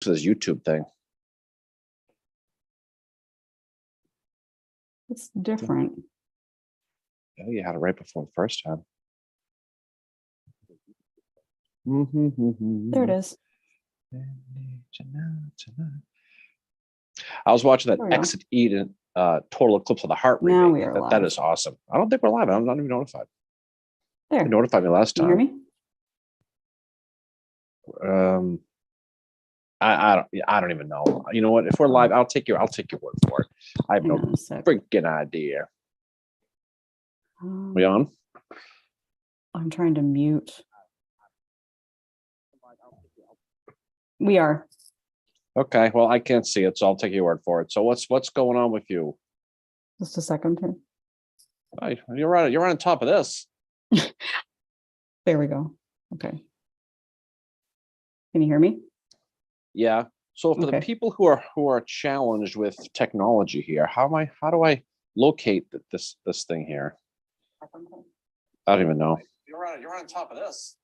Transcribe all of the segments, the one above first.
to this YouTube thing. It's different. Yeah, you had it right before the first time. There it is. I was watching There we that go. Exit Eden Total Eclipse of the Heart Now remake. we are That live. is awesome. I don't think we're live. I'm not even notified. There. They notified me last Can you hear time. me? I don't even know. You know what? If we're live, I'll take your word for it. I have Hang no on a sec. freaking idea. We on? I'm trying to mute. We are. Okay. Well, I can't see it, so I'll take your word for it. So what's going on with you? Just a second here. Hey, you're on top of this. There we go. Okay. Can you hear me? Yeah. So for the Okay. people who are challenged with technology here, how do I locate this thing here? I don't even know. You're on top of this.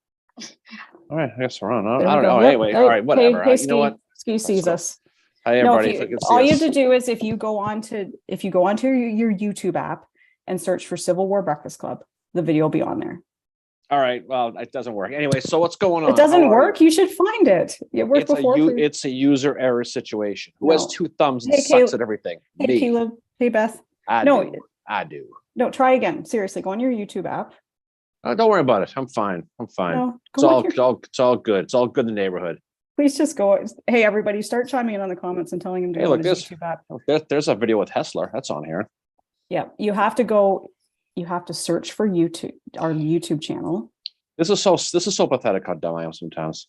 All right, I guess we're on. I There we don't go. know. Yep. Anyway, Hey, all right, whatever. Hey, You know what? Ski sees So- us. Hi No, everybody. If you can see all you us. have to do is if you go onto your YouTube app and search for Civil War Breakfast Club, the video will be on there. All right. Well, it doesn't work. Anyway, so what's going on? It doesn't How are work. You should find it. It worked before. It's a user error situation. Who has No. two thumbs and Hey, sucks Caleb. at everything? Hey, Me. Caleb. Hey, Beth. I No. do. No, try again. Seriously, go on your YouTube app. Don't worry about it. I'm fine. No, It's go on all, your, it's all it's all good. It's all good in the neighborhood. please just go. Hey, everybody, start chiming in on the comments and telling him to Hey, go look, on his YouTube app. there's a video with Hessler. That's on here. Yeah, you have to go. You have to search for YouTube, our YouTube channel. This is so pathetic how dumb I am sometimes.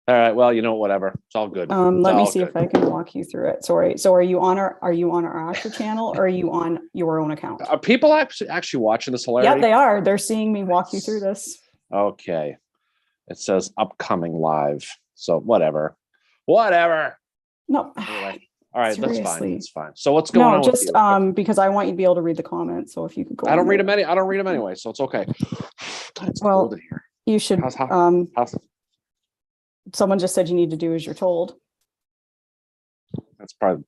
All right. Well, whatever. It's all good. Let me all see good. if I can walk you through it. Sorry. So are you on our actual channel or are you on your own account? Are people actually watching this hilarity? Yeah, they are. They're seeing me walk you through this. Okay. It says upcoming live. So whatever. No. Anyway. All right, that's fine. Seriously. That's fine. So what's going on No, with just you? because I want you to be able to read the comments. So if you could go. I don't on read there. them I don't read them anyway, so it's okay. God, it's Well, cold in here. You should. How's Someone just said you need to do as you're told. that's probably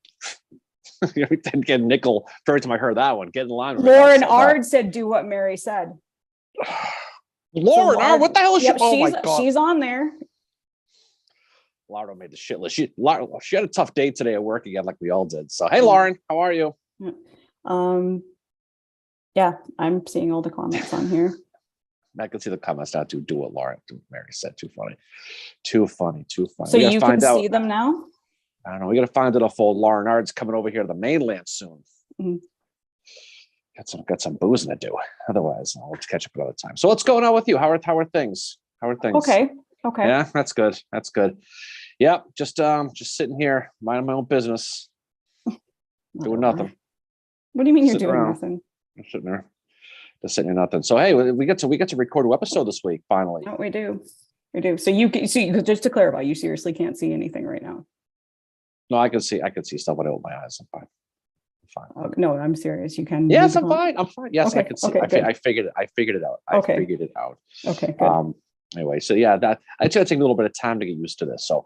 get nickel every time I heard that one. Get in line. Lauren Ard said, "Do what Mary said." Lauren Ard, what the hell is she? Yep, Oh my God. she's on there. Laura made the shit list. She had a tough day today at work again, like we all did. So, hey, Lauren, how are you? Yeah, I'm seeing all the comments on here. I can see the comments now. Do what Lauren, Mary said. Too funny. Too funny. So you can see them now? I don't know. We got to find out if old Lauren Ard's coming over here to the mainland soon. Mhm. Got some boozing to do. Otherwise, I'll catch up another time. So what's going on with you? How are things? Okay. Yeah, that's good. Yeah, just sitting here, minding my own business, doing nothing. What do you mean you're Sitting doing around. nothing? I'm sitting there, just sitting here, nothing. So hey, we get to record an episode this week finally. Oh, we do. So you can see, just to clarify, you seriously can't see anything right now. No, I can see stuff when I open my eyes. I'm fine. Oh, no, I'm serious. You can. Yes, I'm fine. Yes, Okay, I can see. okay, I figured it out. Okay. I figured it out. Okay, good. Anyway, so yeah, that it's gonna take a little bit of time to get used to this. So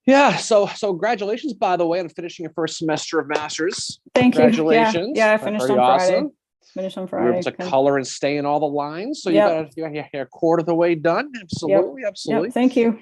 yeah, so congratulations, by the way, on finishing your first semester of masters. Thank you. Congratulations. Yeah, I finished Very on Friday. awesome. Finished on You Friday. were able to color and stay in all the lines. So Yep. you're a quarter of the way done. Absolutely. Yep, thank you.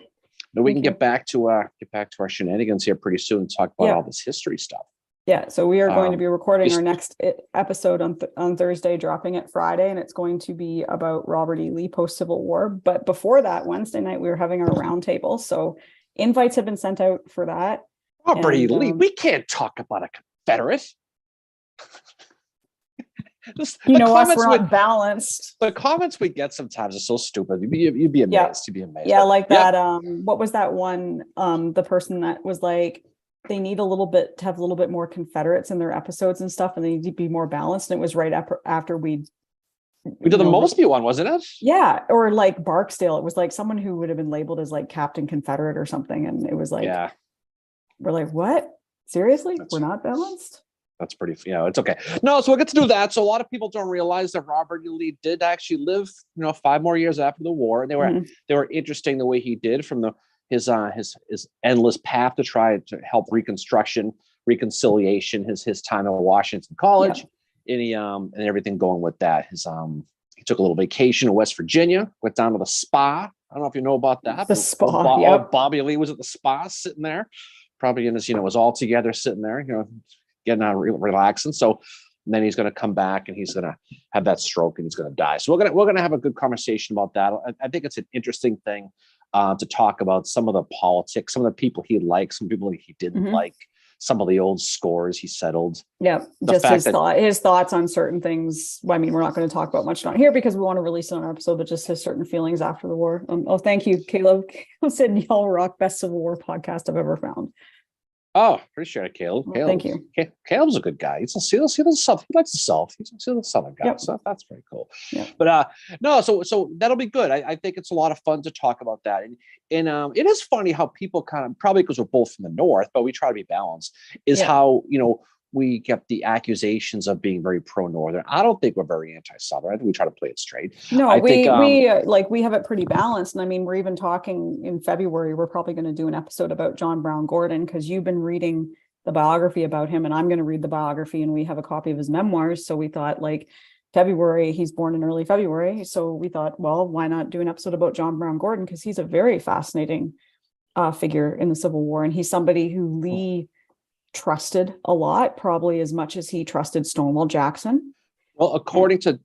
Then we can Thank get back to our shenanigans here pretty soon and talk about all this history stuff. Yeah, so we are going to be recording just- our next episode on Thursday, dropping it Friday, and it's going to be about Robert E. Lee post-Civil War. But before that, Wednesday night, we were having our roundtable. So invites have been sent out for that. Robert E. And, Lee, we can't talk about a Confederate. us, we're not balanced. The comments we get sometimes are so stupid. You'd be amazed. Yeah. You'd be amazed. Yeah, like Yep. that. What was that one? The person that was like, they need to have a little bit more Confederates in their episodes and stuff, and they need to be more balanced. And it was right after we did the Mosby one, wasn't it? Yeah, or like Barksdale. It was like someone who would have been labeled as like Captain Confederate or something, and it was like, yeah, we're like, what? Seriously, we're not balanced. That's pretty. It's okay. No, so we'll get to do that. So a lot of people don't realize that Robert E. Lee did actually live, 5 more years after the war, and they were interesting the way he did from the his endless path to try to help reconciliation, his time at Washington College, and everything going with that. He took a little vacation in West Virginia, went down to the spa. I don't know if you know about that. The spa, Bobby Lee was at the spa sitting there, probably in his, was all together sitting there, getting out, relaxing. So and then he's going to come back and he's going to have that stroke and he's going to die. So we're going to have a good conversation about that. I think it's an interesting thing to talk about some of the politics, some of the people he liked, some people he didn't like, some of the old scores he settled. Yeah, just his thoughts on certain things. I mean, we're not going to talk about much on here because we want to release it on our episode, but just his certain feelings after the war. Thank you, Caleb. Caleb said, "Y'all rock, best Civil War podcast I've ever found." Oh, appreciate it, Caleb. Well, thank you. Caleb's a good guy. He likes the South. He's a Southern guy. Yep. So that's very cool. Yep. But no, so that'll be good. I think it's a lot of fun to talk about that. And it is funny how people kind of, probably because we're both from the North, but we try to be balanced, is how, we get the accusations of being very pro-Northern. I don't think we're very anti-Southern. I think we try to play it straight. No, we have it pretty balanced. And I mean, we're even talking in February, we're probably going to do an episode about John Brown Gordon, because you've been reading the biography about him and I'm going to read the biography and we have a copy of his memoirs. So we thought February, he's born in early February. So we thought, well, why not do an episode about John Brown Gordon? Because he's a very fascinating figure in the Civil War. And he's somebody who Lee trusted a lot, probably as much as he trusted Stonewall Jackson. Well, according to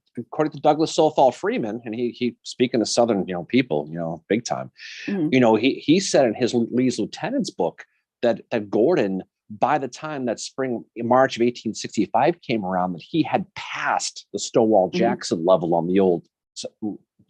Douglas Solthal Freeman, and he speaking to Southern people, big time. He said in his Lee's Lieutenant's book that Gordon, by the time that March of 1865 came around, that he had passed the Stonewall Jackson level on the old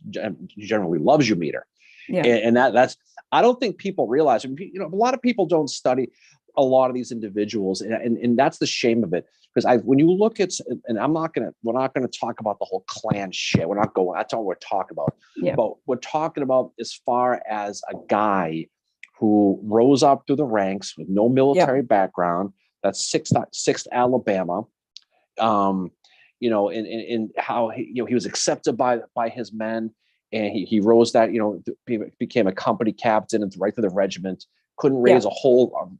generally loves you meter. Yeah. And that's, I don't think people realize, a lot of people don't study a lot of these individuals, and that's the shame of it. Because when you look at, and we're not gonna talk about the whole Klan shit. That's not what we're talking about. Yeah. But we're talking about as far as a guy who rose up through the ranks with no military background. That's 6th Alabama. And how he was accepted by his men, and he rose that, became a company captain and right through the regiment. Couldn't raise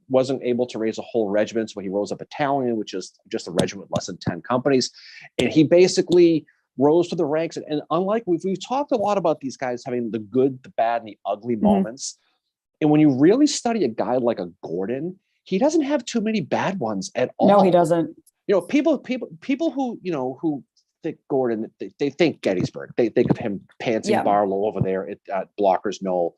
wasn't able to raise a whole regiment. So he rose a battalion, which is just a regiment with less than 10 companies. And he basically rose to the ranks. And unlike, we've talked a lot about these guys having the good, the bad, and the ugly moments. And when you really study a guy like a Gordon, he doesn't have too many bad ones at all. No, he doesn't. People who, who think Gordon, they think Gettysburg. They think of him pantsing Barlow over there at Blockers Knoll.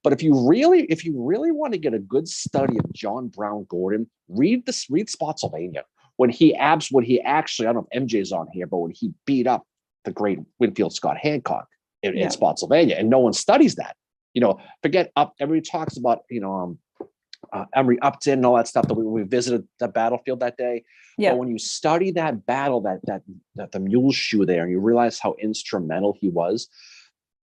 But if you really want to get a good study of John Brown Gordon, read Spotsylvania. When he actually, I don't know if MJ's on here, but when he beat up the great Winfield Scott Hancock in Spotsylvania, and no one studies that. Forget everybody talks about, Emory Upton and all that stuff that we visited the battlefield that day. Yeah. But when you study that battle, that the mule shoe there, and you realize how instrumental he was.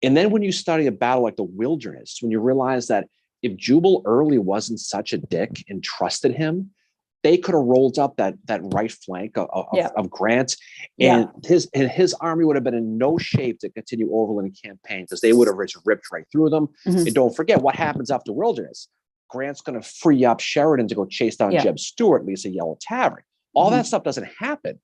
And then when you study a battle like the Wilderness, when you realize that if Jubal Early wasn't such a dick and trusted him, they could have rolled up that right flank of Grant, and his army would have been in no shape to continue overland campaign, because they would have just ripped right through them. Mm-hmm. And don't forget what happens after Wilderness. Grant's going to free up Sheridan to go chase down Jeb Stuart, Lisa Yellow Tavern. All that stuff doesn't happen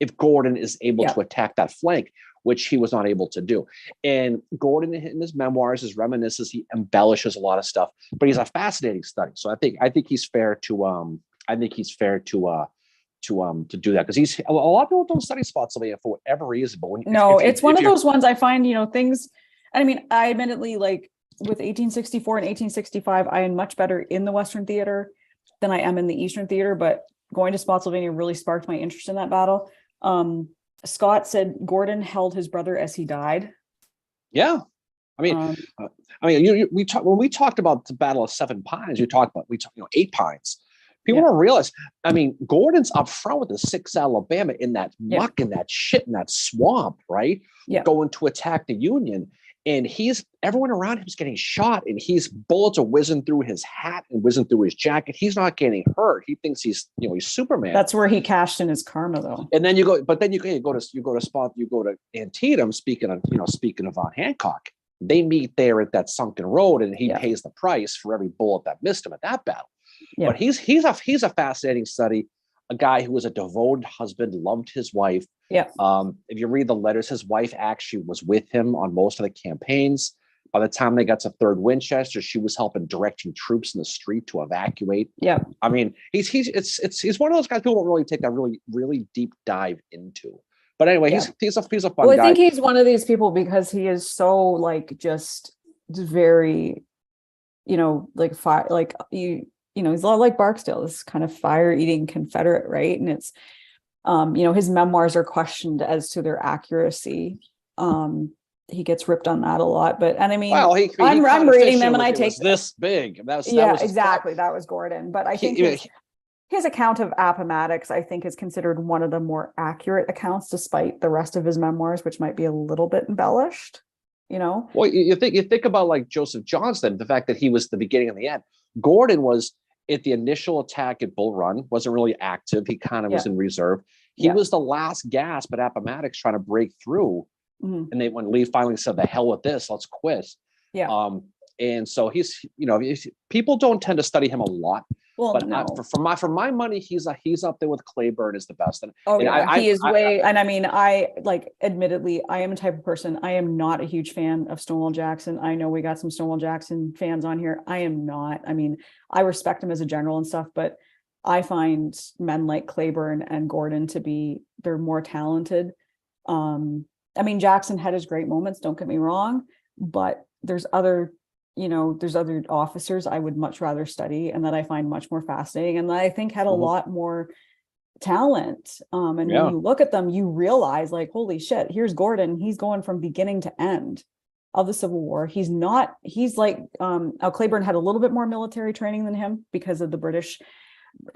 if Gordon is able to attack that flank, which he was not able to do. And Gordon, in his memoirs, his reminiscences, he embellishes a lot of stuff, but he's a fascinating study. So I think he's fair to to do that, because a lot of people don't study Spotsylvania for whatever reason. But it's one of those ones I find, things. I mean, I admittedly, like with 1864 and 1865, I am much better in the Western Theater than I am in the Eastern Theater. But going to Spotsylvania really sparked my interest in that battle. Scott said Gordon held his brother as he died. Yeah. When we talked about the Battle of Seven Pines, we talked 8 Pines. People don't realize, Gordon's up front with the 6th Alabama in that muck and that shit in that swamp, right? Yeah. Going to attack the Union. And everyone around him is getting shot, and bullets are whizzing through his hat and whizzing through his jacket. He's not getting hurt. He thinks he's Superman. That's where he cashed in his karma, though. And then you go to Antietam. Speaking of Hancock, They meet there at that sunken road, and he Yeah. pays the price for every bullet that missed him at that battle. Yeah. But he's a fascinating study. A guy who was a devoted husband, loved his wife. Yeah. If you read the letters, his wife actually was with him on most of the campaigns. By the time they got to 3rd Winchester, she was helping directing troops in the street to evacuate. Yeah. I mean, he's one of those guys people don't really take that really deep dive into. But anyway, Yeah. he's a fun Well, I guy. think he's one of these people because he is so like just very, like fire, like he's a lot like Barksdale, this kind of fire-eating Confederate, right? And it's, his memoirs are questioned as to their accuracy. He gets ripped on that a lot, and I mean, well, I'm reading them and I take this big. That was exactly. That was Gordon, but I think his account of Appomattox, I think, is considered one of the more accurate accounts, despite the rest of his memoirs, which might be a little bit embellished. Well, you think about like Joseph Johnston, the fact that he was the beginning and the end. Gordon was at the initial attack at Bull Run, wasn't really active. He kind of was in reserve. He was the last gasp at Appomattox trying to break through. Mm-hmm. And when Lee finally said, "The hell with this, let's quit." Yeah. And so he's, people don't tend to study him a lot. Well, but no. for my money, he's up there with Claiborne as the best. And he is way. And I mean, admittedly, I am a type of person. I am not a huge fan of Stonewall Jackson. I know we got some Stonewall Jackson fans on here. I am not. I mean, I respect him as a general and stuff, but I find men like Claiborne and Gordon they're more talented. I mean, Jackson had his great moments, don't get me wrong, but there's other officers I would much rather study and that I find much more fascinating and that I think had a lot more talent. And when you look at them, you realize like, holy shit, here's Gordon. He's going from beginning to end of the Civil War. He's like, Claiborne had a little bit more military training than him because of the British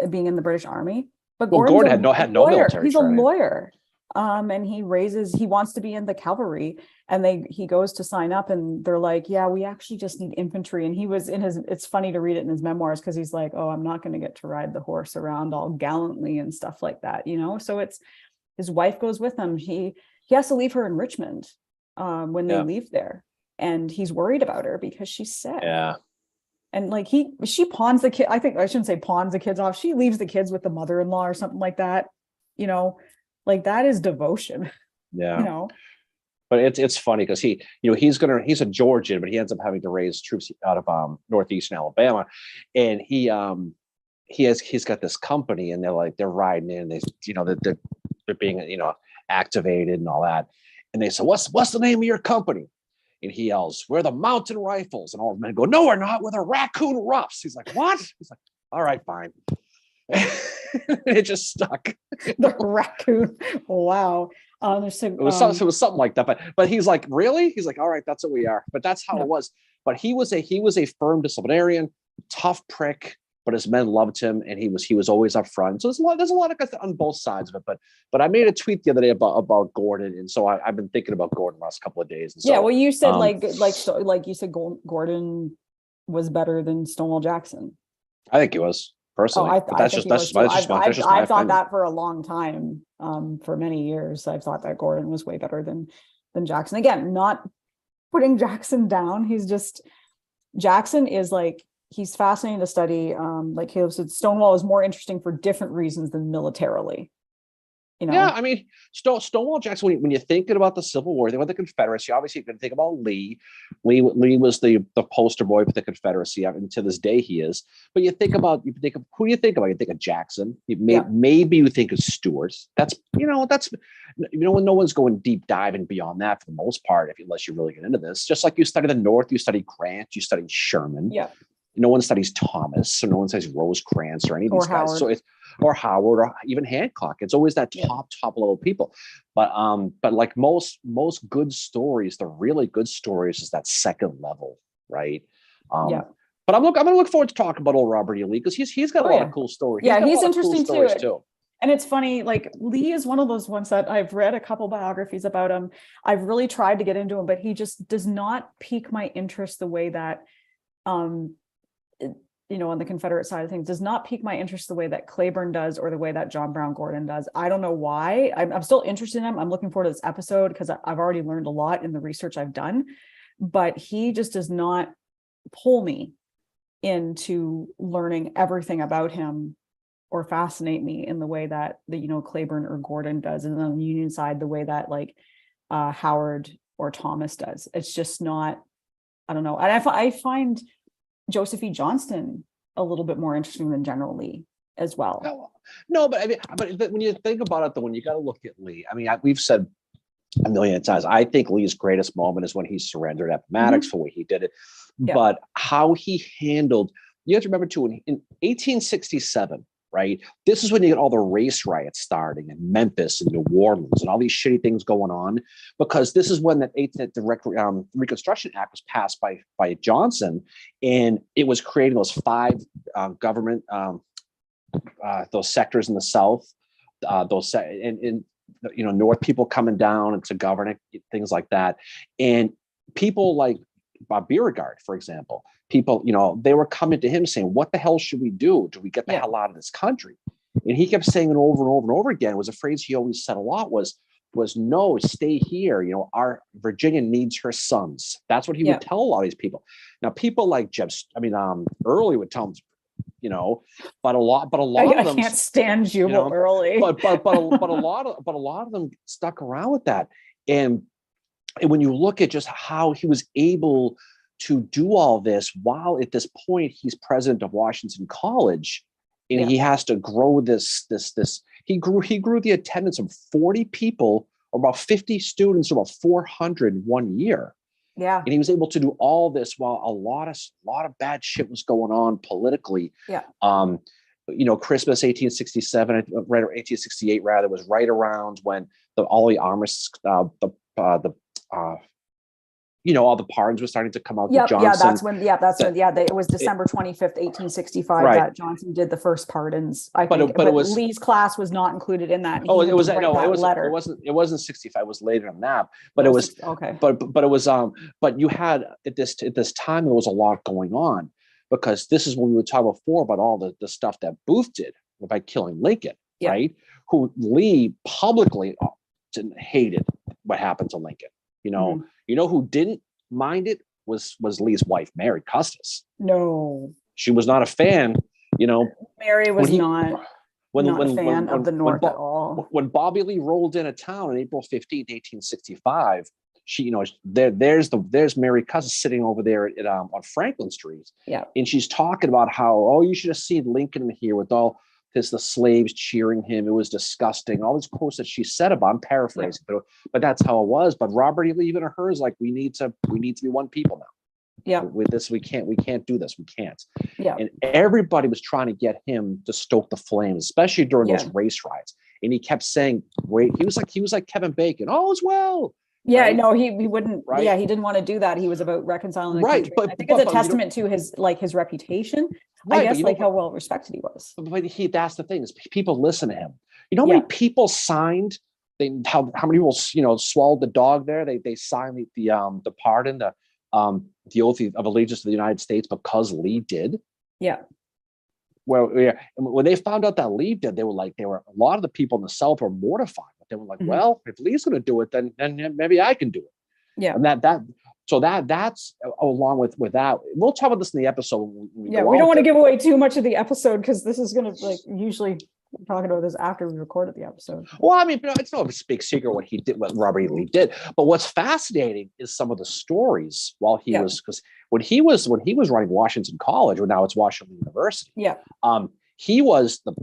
being in the British Army. But Gordon had no military He's training. A lawyer. And he wants to be in the cavalry, and he goes to sign up and they're like, yeah, we actually just need infantry. And he was it's funny to read it in his memoirs because he's like, oh, I'm not going to get to ride the horse around all gallantly and stuff like that, so it's his wife goes with him. He has to leave her in Richmond when they leave there, and he's worried about her because she's sick. Yeah. And like she pawns the kid. I think I shouldn't say pawns the kids off. She leaves the kids with the mother-in-law or something like that, like that is devotion. Yeah. But it's funny because he's a Georgian, but he ends up having to raise troops out of northeastern Alabama, and he's got this company, and they're riding in, they're being activated and all that, and they say, what's the name of your company? And he yells, "We're the Mountain Rifles," and all the men go, "No, we're not. We're the Raccoon Roughs." He's like, "What?" He's like, "All right, fine." It just stuck. The Raccoon. Wow. It was something like that, but he's like, really? He's like, all right, that's what we are. But that's how it was. But he was a firm disciplinarian, tough prick, but his men loved him, and he was always up front. So there's a lot of guys on both sides of it. But I made a tweet the other day about Gordon, and so I've been thinking about Gordon the last couple of days. And so, well, you said like you said Gordon was better than Stonewall Jackson. I think he was. Personally, I've thought opinion. that for a long time. For many years, I've thought that Gordon was way better than Jackson. Again, not putting Jackson down. Jackson is like, he's fascinating to study. Like Caleb said, Stonewall is more interesting for different reasons than militarily. Yeah, I mean, Stonewall Jackson, when you're thinking about the Civil War, they went the Confederacy. Obviously, you can think about Lee. Lee was the poster boy for the Confederacy, and to this day he is. But you think of who do you think about? You think of Jackson. Maybe you think of Stuart. That's no one's going deep diving beyond that for the most part, unless you really get into this. Just like you study the North, you study Grant, you study Sherman. Yeah. No one studies Thomas, so no one studies Rosecrans or any of these guys. Howard. So or Howard or even Hancock. It's always that top level people. But like most good stories, the really good stories is that second level, right? But I'm gonna look forward to talking about old Robert E. Lee because he's got a lot of cool stories. He's interesting too. And it's funny, like Lee is one of those ones that I've read a couple biographies about him. I've really tried to get into him, but he just does not pique my interest the way that on the Confederate side of things, does not pique my interest the way that Claiborne does or the way that John Brown Gordon does. I don't know why. I'm still interested in him. I'm looking forward to this episode because I've already learned a lot in the research I've done. but he just does not pull me into learning everything about him or fascinate me in the way that Claiborne or Gordon does, and on the Union side, the way that like Howard or Thomas does. It's just not, I don't know. And I find Joseph E. Johnston a little bit more interesting than General Lee as well. No, but I mean, but when you think about it, though, when you got to look at Lee, I mean, we've said a million times, I think Lee's greatest moment is when he surrendered Appomattox for what he did it. Yeah. But how he handled, you have to remember too, in 1867, right? This is when you get all the race riots starting in Memphis and New Orleans and all these shitty things going on, because this is when the Reconstruction Act was passed by Johnson, and it was creating those 5 government those sectors in the South, North people coming down and to govern it, things like that, and people like Bob Beauregard, for example. People, they were coming to him saying, what the hell should we do? Do we get the hell out of this country? And he kept saying it over and over and over again. It was a phrase he always said a lot was no, stay here. Our Virginia needs her sons. That's what he would tell a lot of these people. Now, people like Early would tell him, but a lot of them, I can't stand Jubal Early. but a lot of them stuck around with that. And when you look at just how he was able to do all this while at this point he's president of Washington College, and he has to grow this. He grew the attendance of 40 people, or about 50 students, or about 400 in 1 year. Yeah. And he was able to do all this while a lot of bad shit was going on politically. Yeah. Christmas 1867, right, or 1868 rather, was right around when all the armistice, all the pardons were starting to come out. Yeah, it was December 25th, 1865 that Johnson did the first pardons. I think, but Lee's class was not included in that. It wasn't 65. It was later than that. But it was okay. But it was But you had at this time there was a lot going on, because this is when we were talking before about all the stuff that Booth did by killing Lincoln, right? Who Lee publicly hated what happened to Lincoln. Who didn't mind it was Lee's wife, Mary Custis. No, she was not a fan. Mary was not a fan of the North at all. When Bobby Lee rolled into town on April 15th, 1865, she, there's Mary Custis sitting over there on Franklin Street. Yeah, and she's talking about how, you should have seen Lincoln here with all the slaves cheering him. It was disgusting. All these quotes that she said about, I'm paraphrasing, but that's how it was. But Robert E. Lee, even her, is like, we need to be one people now. Yeah. With this, we can't do this. We can't. Yeah. And everybody was trying to get him to stoke the flames, especially during those race riots. And he kept saying, wait, he was like Kevin Bacon. All is well. Yeah, right? no, he wouldn't. Right? Yeah, he didn't want to do that. He was about reconciling the country. But I think it's a testament to his reputation. Right, I guess how well respected he was. But that's the thing, is people listen to him. How many people signed? How many people swallowed the dog there? They signed the pardon, the oath of allegiance to the United States because Lee did. Yeah. Well, yeah. When they found out that Lee did, a lot of the people in the South were mortified. But they were like, well, if Lee's going to do it, then maybe I can do it. Yeah. And that's along with that. We'll talk about this in the episode. We don't want to give away too much of the episode, because this is going to usually talking about this after we recorded the episode. Well, I mean, it's not a big secret what Robert E. Lee did. But what's fascinating is some of the stories while he was, because when he was running Washington College, or now it's Washington University. Yeah. He was the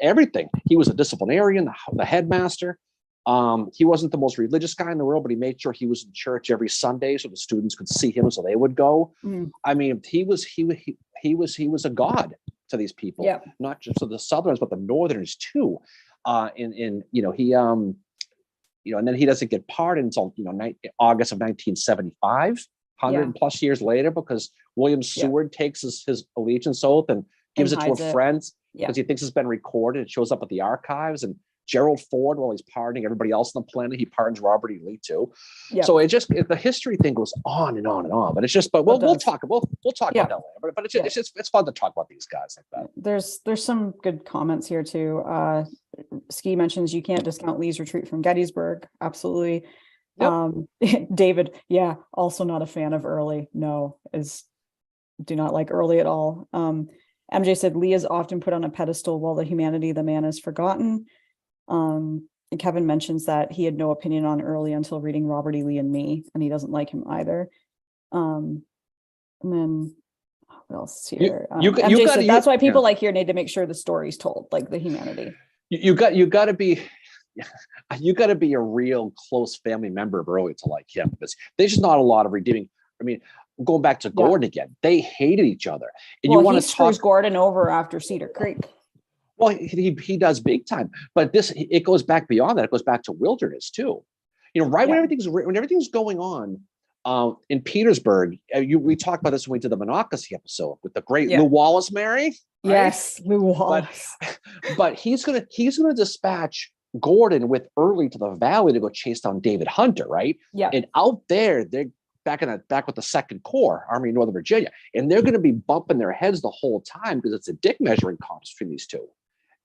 everything. He was a disciplinarian, the headmaster. He wasn't the most religious guy in the world, but he made sure he was in church every Sunday so the students could see him, so they would go. I mean, he was a god to these people, not just to the Southerners, but the Northerners too. And then he doesn't get pardoned until August of 1975, 100 plus years later, because William Seward takes his allegiance oath and gives it to a friend because he thinks it's been recorded. It shows up at the archives, and Gerald Ford, while he's pardoning everybody else on the planet, he pardons Robert E. Lee too. Yeah. So the history thing goes on and on and on. But we'll talk about that later. But it's fun to talk about these guys like that. There's some good comments here too. Ski mentions you can't discount Lee's retreat from Gettysburg. Absolutely. David, yeah, also not a fan of Early. No, do not like Early at all. MJ said Lee is often put on a pedestal while the humanity of the man is forgotten. And Kevin mentions that he had no opinion on Early until reading Robert E. Lee and Me, and he doesn't like him either. And then what else is here? MJ said that's why people like here need to make sure the story's told, like the humanity. You got to be a real close family member of Early to like him, because there's just not a lot of redeeming. I mean, going back to Gordon again, they hated each other. And you want to screws Gordon over after Cedar Creek. Well, he does big time, but it goes back beyond that. It goes back to Wilderness too. When everything's going on in Petersburg. We talked about this when we did the Monocacy episode with the great Lew Wallace, Mary. Right? Yes, Lew Wallace. But he's gonna dispatch Gordon with Early to the valley to go chase down David Hunter, right? Yeah. And out there, they're back with the Second Corps, Army of Northern Virginia, and they're going to be bumping their heads the whole time because it's a dick measuring contest between these two,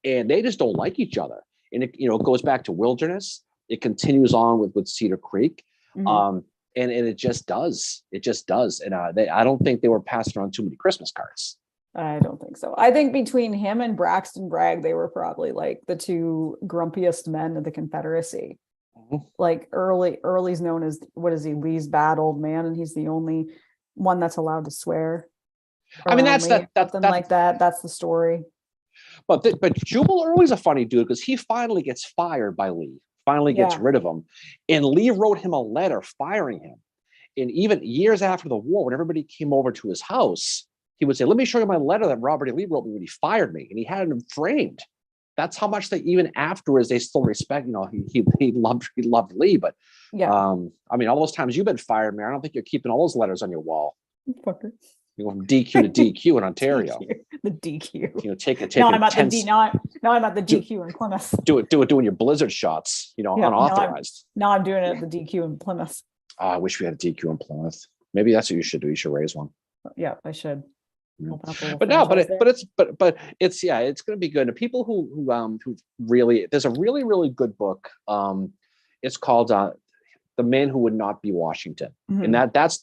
and they just don't like each other. And it goes back to Wilderness. It continues on with Cedar Creek, and it just does. And I don't think they were passing around too many Christmas cards. I don't think so. I think between him and Braxton Bragg, they were probably like the two grumpiest men of the Confederacy. Like Early's known as, what is he, Lee's bad old man, and he's the only one that's allowed to swear. I mean, that's like that. That's the story. But Jubal Early's a funny dude because he finally gets fired by Lee. Finally gets rid of him, and Lee wrote him a letter firing him. And even years after the war, when everybody came over to his house, he would say, "Let me show you my letter that Robert E. Lee wrote me when he fired me," and he had it framed. That's how much even afterwards they still respect. He loved Lee, but I mean, all those times you've been fired, man, I don't think you're keeping all those letters on your wall. Fucker. You go from DQ to DQ in Ontario. The DQ. Take it. No, I'm at the DQ in Plymouth. Do it doing your blizzard shots. Unauthorized. No, I'm doing it at the DQ in Plymouth. Oh, I wish we had a DQ in Plymouth. Maybe that's what you should do. You should raise one. Yeah, I should. But it's going to be good. And people who really, there's a really, really good book. It's called The Man Who Would Not Be Washington. And that's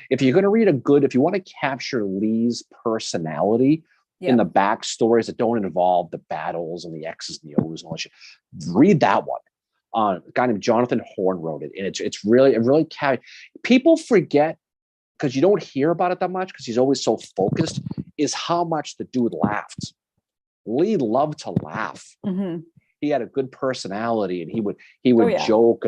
if you're going to read if you want to capture Lee's personality in the backstories that don't involve the battles and the X's and the O's and all that shit, read that one. A guy named Jonathan Horn wrote it. And it's really people forget, because you don't hear about it that much because he's always so focused, is how much the dude laughed. Lee loved to laugh. He had a good personality, and he would joke.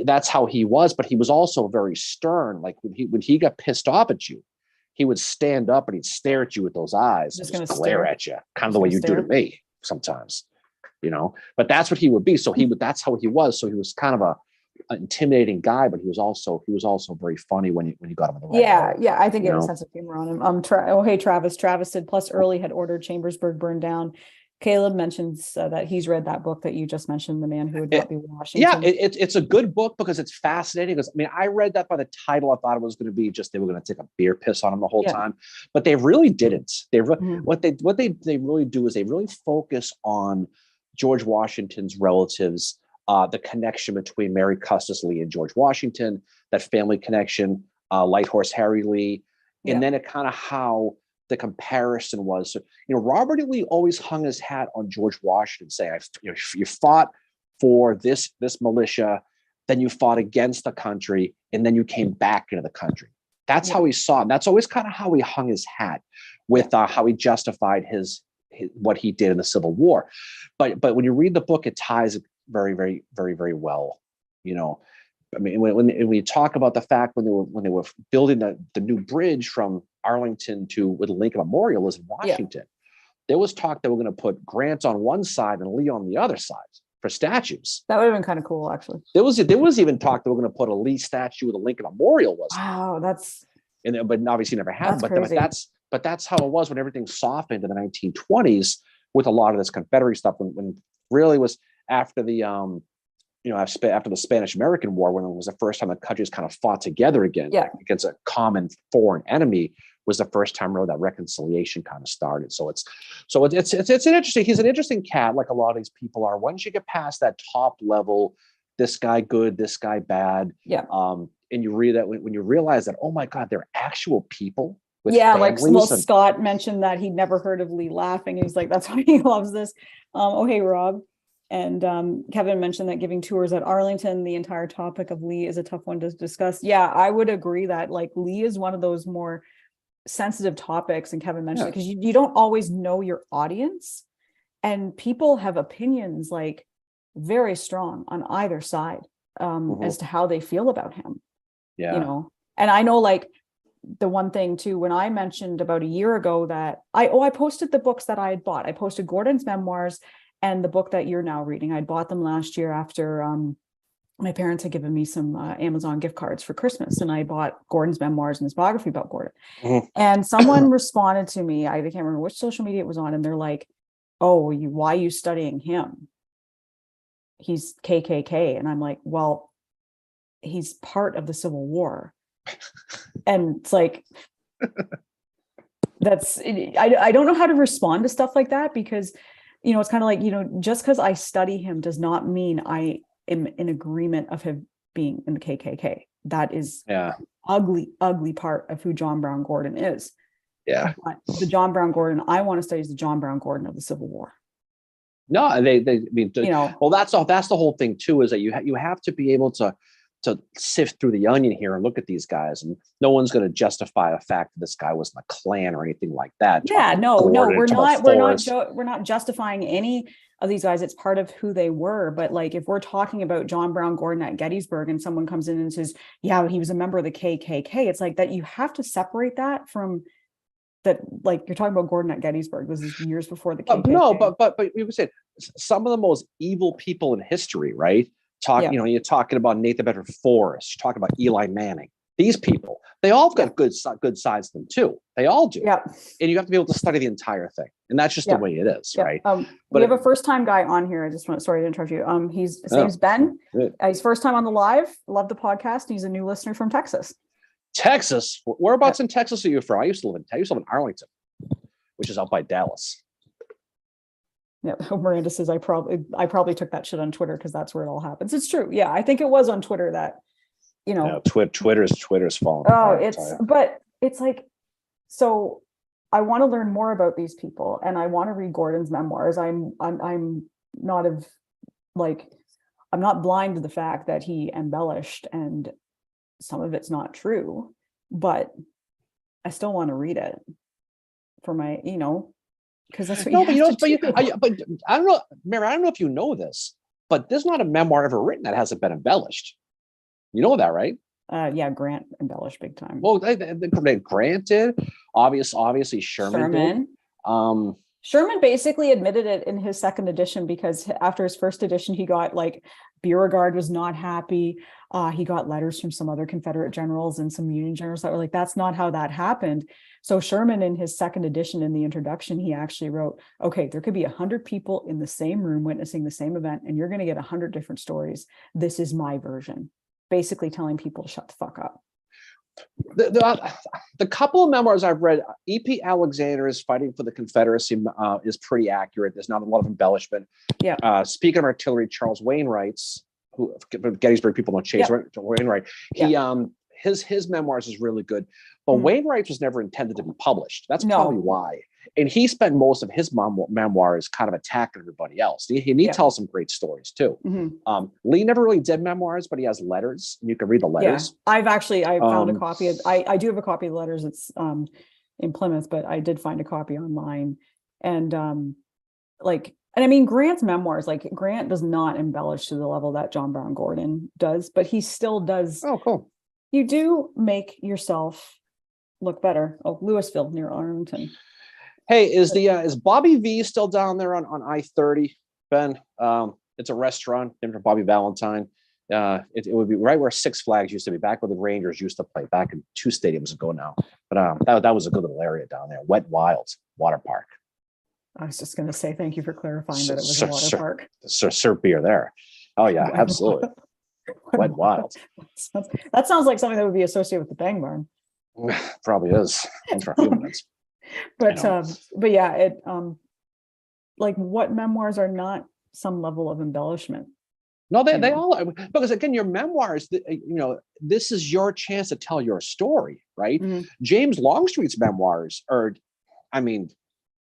That's how he was, but he was also very stern. Like when he got pissed off at you, he would stand up and he'd stare at you with those eyes, just glare at you, kind of the way you do to me sometimes, but that's what he would be. So that's how he was. So he was kind of an intimidating guy, but he was also very funny when you got him in the right way. I think he had a sense of humor on him. Hey Travis said, plus Early had ordered Chambersburg burned down. Caleb mentions that he's read that book that you just mentioned, The Man Who Would Not Be Washington. Yeah, it's a good book because it's fascinating. Because I read that by the title. I thought it was going to be just they were going to take a beer piss on him the whole time, but they really didn't. What they really do is they really focus on George Washington's relatives, the connection between Mary Custis Lee and George Washington, that family connection, Light Horse Harry Lee, and then it kind of how the comparison was. So, Robert E. Lee always hung his hat on George Washington, saying, you fought for this militia, then you fought against the country, and then you came back into the country. That's how he saw it. And that's always kind of how he hung his hat with how he justified his what he did in the Civil War. But when you read the book, it ties very, very, very, very well. When you talk about the fact when they were building the new bridge from Arlington to where the Lincoln Memorial is in Washington, there was talk that we're going to put Grant on one side and Lee on the other side for statues. That would have been kind of cool, actually. There was even talk that we're going to put a Lee statue where the Lincoln Memorial was. Wow, but obviously never happened. But that's how it was when everything softened in the 1920s with a lot of this Confederate stuff. When really was after the after the Spanish-American War, when it was the first time the countries kind of fought together again against a common foreign enemy was the first time really that reconciliation kind of started. So it's an interesting, he's an interesting cat, like a lot of these people are. Once you get past that top level, this guy good, this guy bad. Yeah. And you read that when you realize that, oh my God, they're actual people with like families. And Scott mentioned that he'd never heard of Lee laughing. He's like, that's why he loves this. Oh, hey, Rob. And Kevin mentioned that giving tours at Arlington, the entire topic of Lee is a tough one to discuss. Yeah, I would agree that like Lee is one of those more sensitive topics, and Kevin mentioned it because you don't always know your audience, and people have opinions like very strong on either side as to how they feel about him. Yeah. You know, and I know like the one thing too, when I mentioned about a year ago that I posted the books that I had bought. I posted Gordon's memoirs and the book that you're now reading. I'd bought them last year after my parents had given me some Amazon gift cards for Christmas, and I bought Gordon's memoirs and his biography about Gordon. And someone responded to me, I can't remember which social media it was on, and they're like, oh, why are you studying him? He's KKK. And I'm like, well, he's part of the Civil War. And it's like, I don't know how to respond to stuff like that, because, you know, it's kind of like, you know, just because I study him does not mean I am in agreement of him being in the KKK. That is ugly part of who John Brown Gordon is. Yeah. But the John Brown Gordon I want to study is the John Brown Gordon of the Civil War. No, they mean, you know, well, that's the whole thing too, is that you have to be able to sift through the onion here and look at these guys, and no one's going to justify the fact that this guy was in the Klan or anything like that. Yeah, no, we're not justifying any of these guys. It's part of who they were. But like, if we're talking about John Brown Gordon at Gettysburg and someone comes in and says, yeah, he was a member of the KKK, it's like that you have to separate that from that. Like, you're talking about Gordon at Gettysburg. This is years before the KKK. No, but we would say some of the most evil people in history, right? You know, you're talking about Nathan Bedford Forrest, you're talking about Eli Manning. These people, they all got good sides to them too. They all do. Yeah. And you have to be able to study the entire thing. And that's just the way it is, right? But we have a first-time guy on here. I just want, sorry to interrupt you. His name's Ben. He's first time on the live. Love the podcast. He's a new listener from Texas. Texas? Whereabouts in Texas are you from? I used to live in Arlington, which is out by Dallas. Yeah, Miranda says I probably took that shit on Twitter because that's where it all happens. It's true. Yeah, I think it was on Twitter that, you know, Twitter's falling. Oh, it's like, so I want to learn more about these people, and I want to read Gordon's memoirs. I'm not blind to the fact that he embellished and some of it's not true, but I still want to read it for my, you know. Because that's what but I don't know, Mary, I don't know if you know this, but there's not a memoir ever written that hasn't been embellished. You know that, right? Yeah, Grant embellished big time. Well, Grant did. Obviously, Sherman did. Sherman basically admitted it in his second edition, because after his first edition, he got like Beauregard was not happy. He got letters from some other Confederate generals and some Union generals that were like, that's not how that happened. So Sherman, in his second edition, in the introduction, he actually wrote, okay, there could be 100 people in the same room witnessing the same event, and you're going to get 100 different stories. This is my version. Basically telling people to shut the fuck up. The couple of memoirs I've read, E.P. Alexander's Fighting for the Confederacy is pretty accurate. There's not a lot of embellishment. Yeah. Speaking of artillery, Charles Wainwright's, who Gettysburg people don't chase, Wainwright. His memoirs is really good, but Wainwright was never intended to be published. That's probably why. And he spent most of his memoirs kind of attacking everybody else. He tells some great stories too. Lee never really did memoirs, but he has letters. You can read the letters. I found a copy of, I do have a copy of the letters. It's in Plymouth, but I did find a copy online. And and I mean, Grant's memoirs, like Grant does not embellish to the level that John Brown Gordon does, but he still does. Oh, cool. You do make yourself look better. Oh, Louisville near Arlington. Hey, is Bobby V still down there on I-30, Ben? It's a restaurant named for Bobby Valentine. It would be right where Six Flags used to be, back where the Rangers used to play, back in 2 stadiums ago now. But that was a good little area down there. Wet Wilds Water Park. I was just going to say thank you for clarifying that it was a water park. Serve beer there. Oh yeah, absolutely. Wet Wild. That sounds like something that would be associated with the Bang Barn. Probably is. Once for a few minutes. But know. but yeah, it like what memoirs are not some level of embellishment? No, they know. all are, because again, your memoirs, this is your chance to tell your story, right? Mhm. James Longstreet's memoirs are, I mean,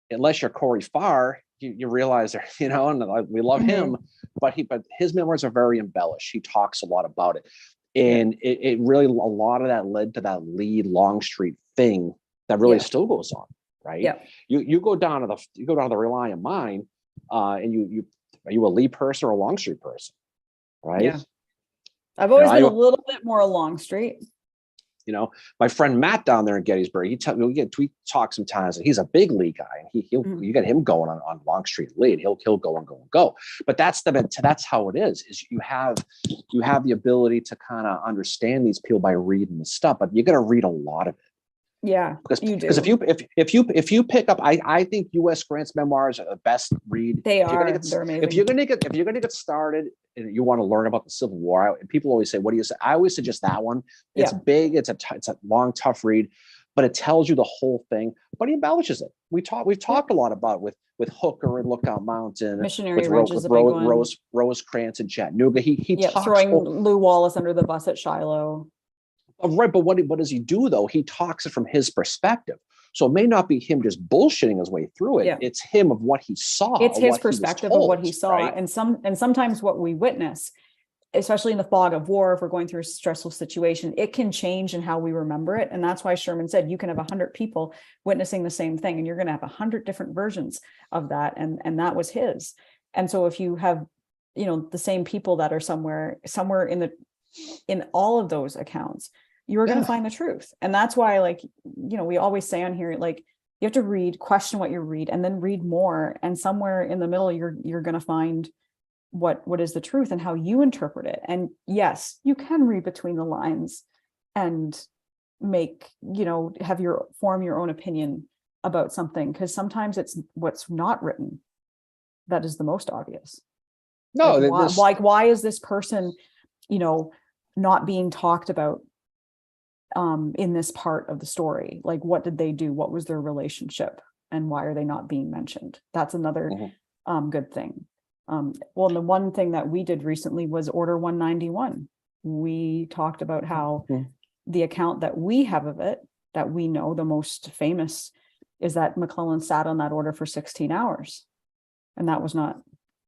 unless you're Corey Farr, you realize that, and we love him, but his memoirs are very embellished. He talks a lot about it. And it really, a lot of that led to that Lee Longstreet thing that really still goes on, right? Yeah. You go down to the Reliant mine, and are you a Lee person or a Longstreet person? Right. Yeah. I've always been a little bit more Longstreet. My friend Matt down there in Gettysburg, we talk sometimes, and he's a big Lee guy, and you get him going on Longstreet Lee, and he'll go and go and go. But that's how it is you have the ability to kind of understand these people by reading the stuff, but you got to read a lot of it. Yeah, because if you pick up, I think U.S. Grant's memoirs are the best read. They're amazing. If you're gonna get started and you want to learn about the Civil War, and people always say, "What do you say?" I always suggest that one. It's big. It's a long, tough read, but it tells you the whole thing. But he embellishes it. We've talked a lot about with Hooker and Lookout Mountain, Missionary Ridge is a big one. Rosecrans and Chattanooga. He talks throwing Lew Wallace under the bus at Shiloh. Right, but what does he do though? He talks it from his perspective. So it may not be him just bullshitting his way through it. Yeah. It's him of what he saw. It's his perspective of what he saw. Right? And sometimes what we witness, especially in the fog of war, if we're going through a stressful situation, it can change in how we remember it. And that's why Sherman said you can have 100 people witnessing the same thing, and you're going to have 100 different versions of that. And that was his. And so if you have, the same people that are somewhere in all of those accounts, you're going to find the truth. And that's why, we always say on here, you have to read, question what you read, and then read more. And somewhere in the middle, you're going to find what is the truth and how you interpret it. And yes, you can read between the lines and make, form your own opinion about something, because sometimes it's what's not written that is the most obvious. No, why is this person, not being talked about in this part of the story? Like, what did they do? What was their relationship? And why are they not being mentioned? That's another good thing. Well, the one thing that we did recently was Order 191. We talked about how the account that we have of it, that we know the most famous, is that McClellan sat on that order for 16 hours. And that was not,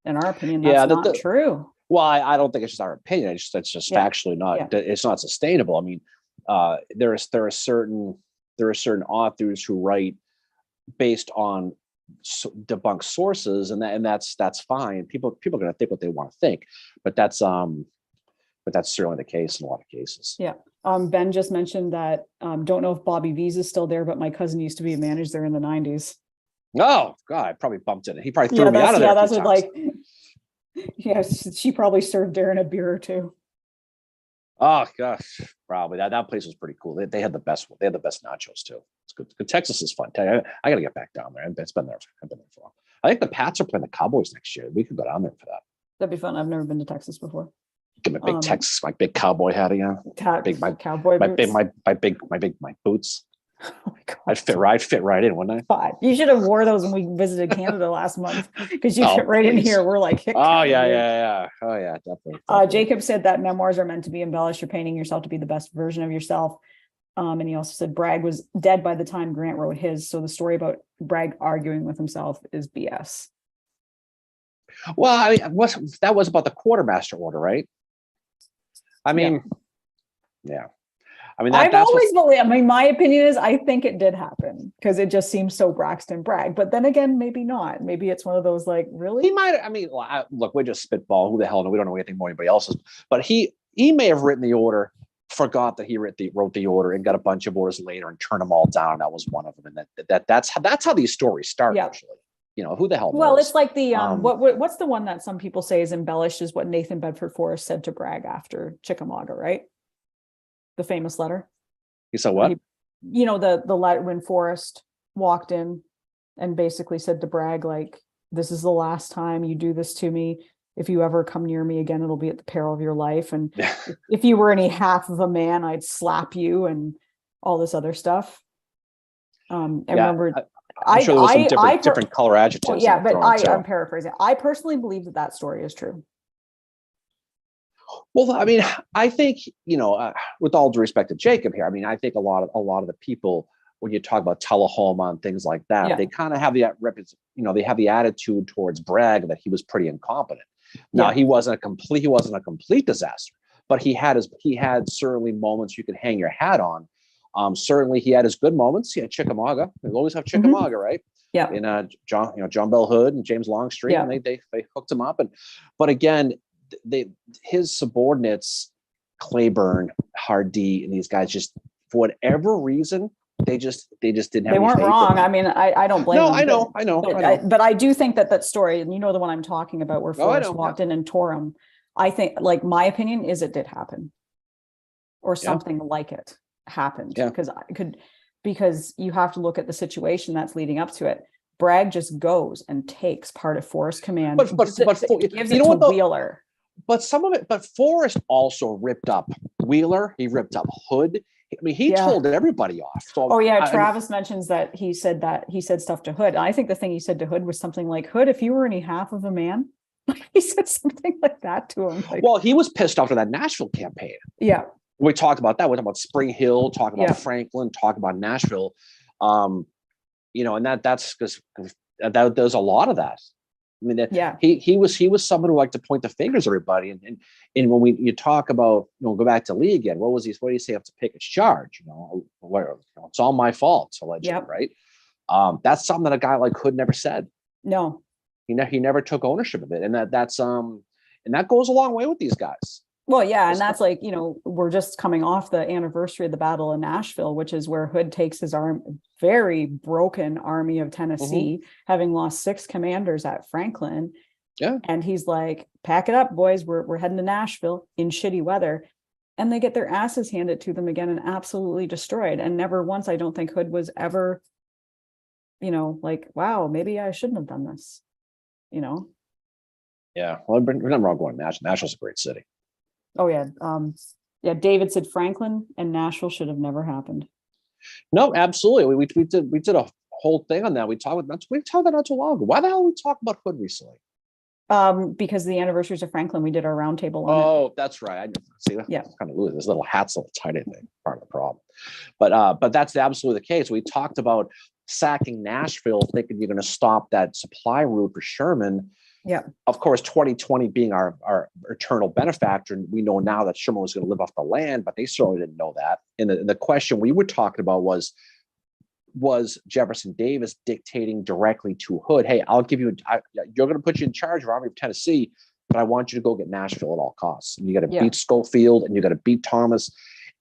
in our opinion, that's not true. Well, I don't think it's just our opinion. It's just factually not, it's not sustainable. I mean, there are certain authors who write based on debunked sources, and that's fine. People are going to think what they want to think, but that's certainly the case in a lot of cases. Yeah. Ben just mentioned that don't know if Bobby V's is still there, but my cousin used to be a manager there in the 90s. Oh God, I probably bumped it. He probably threw me out of there. That's what she probably served Darren a beer or two. Oh gosh, probably that place was pretty cool. They had the best one. They had the best nachos too. It's good. Texas is fun. I got to get back down there. It's been there. I've been there for a while. I think the Pats are playing the Cowboys next year. We could go down there for that. That'd be fun. I've never been to Texas before. Get my big cowboy hat again. My cowboy boots. My boots. Oh my God. I'd fit right in, wouldn't I? You should have wore those when we visited Canada last month, because you fit right in here. We're like, oh yeah. Oh yeah, definitely. Jacob said that memoirs are meant to be embellished. You're painting yourself to be the best version of yourself. And he also said Bragg was dead by the time Grant wrote his. So the story about Bragg arguing with himself is BS. Well, I mean, that was about the quartermaster order, right? I mean, yeah. I mean, I've always believed. I mean, my opinion is I think it did happen, because it just seems so Braxton Bragg. But then again, maybe not. Maybe it's one of those really. He might. I mean, look, we're just spitball. Who the hell knows? We don't know anything more than anybody else's. But he may have written the order, forgot that he wrote the order, and got a bunch of orders later and turned them all down. That was one of them, and that's how these stories start. Yeah. Usually, who the hell knows? Well, it's like the what's the one that some people say is embellished is what Nathan Bedford Forrest said to Bragg after Chickamauga, right? The famous letter. He said what? The letter when Forrest walked in and basically said to Bragg, this is the last time you do this to me. If you ever come near me again, it'll be at the peril of your life. And if you were any half of a man, I'd slap you. And all this other stuff. And Yeah, remember, I'm sure there was some I different color adjectives. well, yeah, that but thrown in, too. I'm paraphrasing. I personally believe that that story is true. Well, I mean, I think, with all due respect to Jacob here, I mean, I think a lot of the people, when you talk about Tullahoma and things like that, Yeah. they kind of have the they have the attitude towards Bragg that he was pretty incompetent. Now, Yeah. he wasn't a complete disaster, but he had certainly moments you could hang your hat on. Certainly he had his good moments. He had Chickamauga. We always have Chickamauga, right? Yeah. And John Bell Hood and James Longstreet, Yeah. and they hooked him up. But again, his subordinates, Claiborne, Hardee, and these guys, just for whatever reason, they just didn't have. They any weren't faith in wrong. him. I mean, I don't blame No, them. I know. But I do think that story, and you know the one I'm talking about, where Oh, I Forrest know, walked in and tore him. I think, like, my opinion is it did happen, or Yeah. something like it happened. Yeah. Because you have to look at the situation that's leading up to it. Bragg just goes and takes part of Forrest Command, But gives it you know to what, though? Wheeler. But some of it, but Forrest also ripped up Wheeler. He ripped up Hood. I mean, he Yeah. told everybody off. So Oh yeah, Travis mentions that he said stuff to Hood. I think the thing he said to Hood was something like, "Hood, if you were any half of a man," he said something like that to him. Like, well, he was pissed after that Nashville campaign. yeah, We talked about that. We talked about Spring Hill, talked about Yeah. Franklin, talked about Nashville. And that's because there's a lot of that. I mean, yeah, he was someone who liked to point the fingers at everybody. And when you talk about, go back to Lee again, what did he say up to Pickett's charge? It's all my fault, allegedly, Yep. right? That's something that a guy like Hood never said. no, He never took ownership of it, and that goes a long way with these guys. well, yeah, and that's like, we're just coming off the anniversary of the Battle of Nashville, which is where Hood takes his very broken Army of Tennessee, having lost 6 commanders at Franklin. Yeah. And he's like, pack it up, boys. We're heading to Nashville in shitty weather. And they get their asses handed to them again and absolutely destroyed. And never once, I don't think Hood was ever, like, wow, maybe I shouldn't have done this, Yeah. Well, we're not wrong going Nashville. Nashville's a great city. Oh yeah. David said Franklin and Nashville should have never happened. No, absolutely. We did a whole thing on that. We talked about that not too long ago. Why the hell we talk about Hood recently? Because the anniversaries of Franklin, we did our roundtable on it. Oh, that's right. I see that. Yeah. Kind of lose this little hat's little tiny thing, part of the problem. But that's absolutely the case. We talked about sacking Nashville, thinking you're going to stop that supply route for Sherman. Yeah. Of course, 2020 being our eternal benefactor, and we know now that Sherman was going to live off the land, but they certainly didn't know that. And the question we were talking about was Jefferson Davis dictating directly to Hood, "Hey, you're going to put you in charge of Army of Tennessee, but I want you to go get Nashville at all costs. And you got to beat Schofield, and you got to beat Thomas."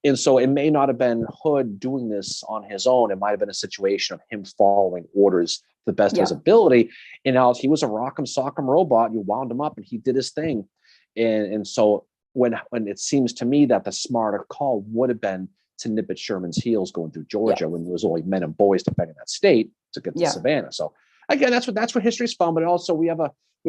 And so it may not have been Hood doing this on his own. It might have been a situation of him following orders to the best of his ability. And now he was a rock'em sock'em robot. You wound him up and he did his thing. And so when it seems to me that the smarter call would have been to nip at Sherman's heels going through Georgia when there was only men and boys defending that state to get to Savannah. So again, that's what history's fun, but also we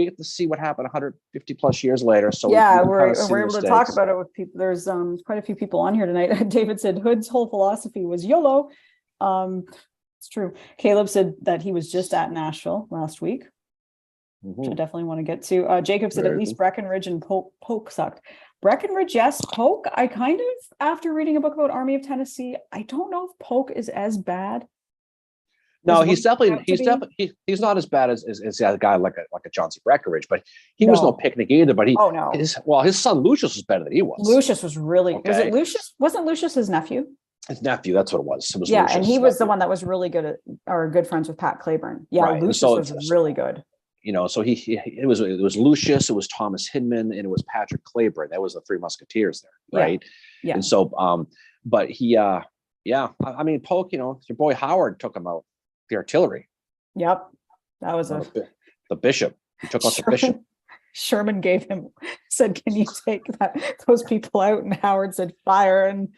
get to see what happened 150 plus years later. So we're able to talk about it with people. There's quite a few people on here tonight. David said Hood's whole philosophy was YOLO. It's true. Caleb said that he was just at Nashville last week, which I definitely want to get to. Jacob said at least Breckinridge and Polk sucked. Breckinridge, yes. Polk, I kind of, after reading a book about Army of Tennessee, I don't know if Polk is as bad. No, he's not as bad as a guy like a John C. Breckinridge, but he was no picnic either. But his son Lucius was better than he was. Lucius was really. Was it Lucius? Wasn't Lucius his nephew? His nephew, that's what it was. It was Lucius, and he was the one that was really good good friends with Pat Claiborne. Yeah, right. Lucius was really good. So it was Lucius, it was Thomas Hinman, and it was Patrick Claiborne. That was the 3 Musketeers there, right? Yeah. And so, but he, I mean, Polk, your boy Howard took him out, the artillery. Yep, that was the bishop. He took out the bishop. Sherman said, "Can you take those people out?" And Howard said, "Fire." And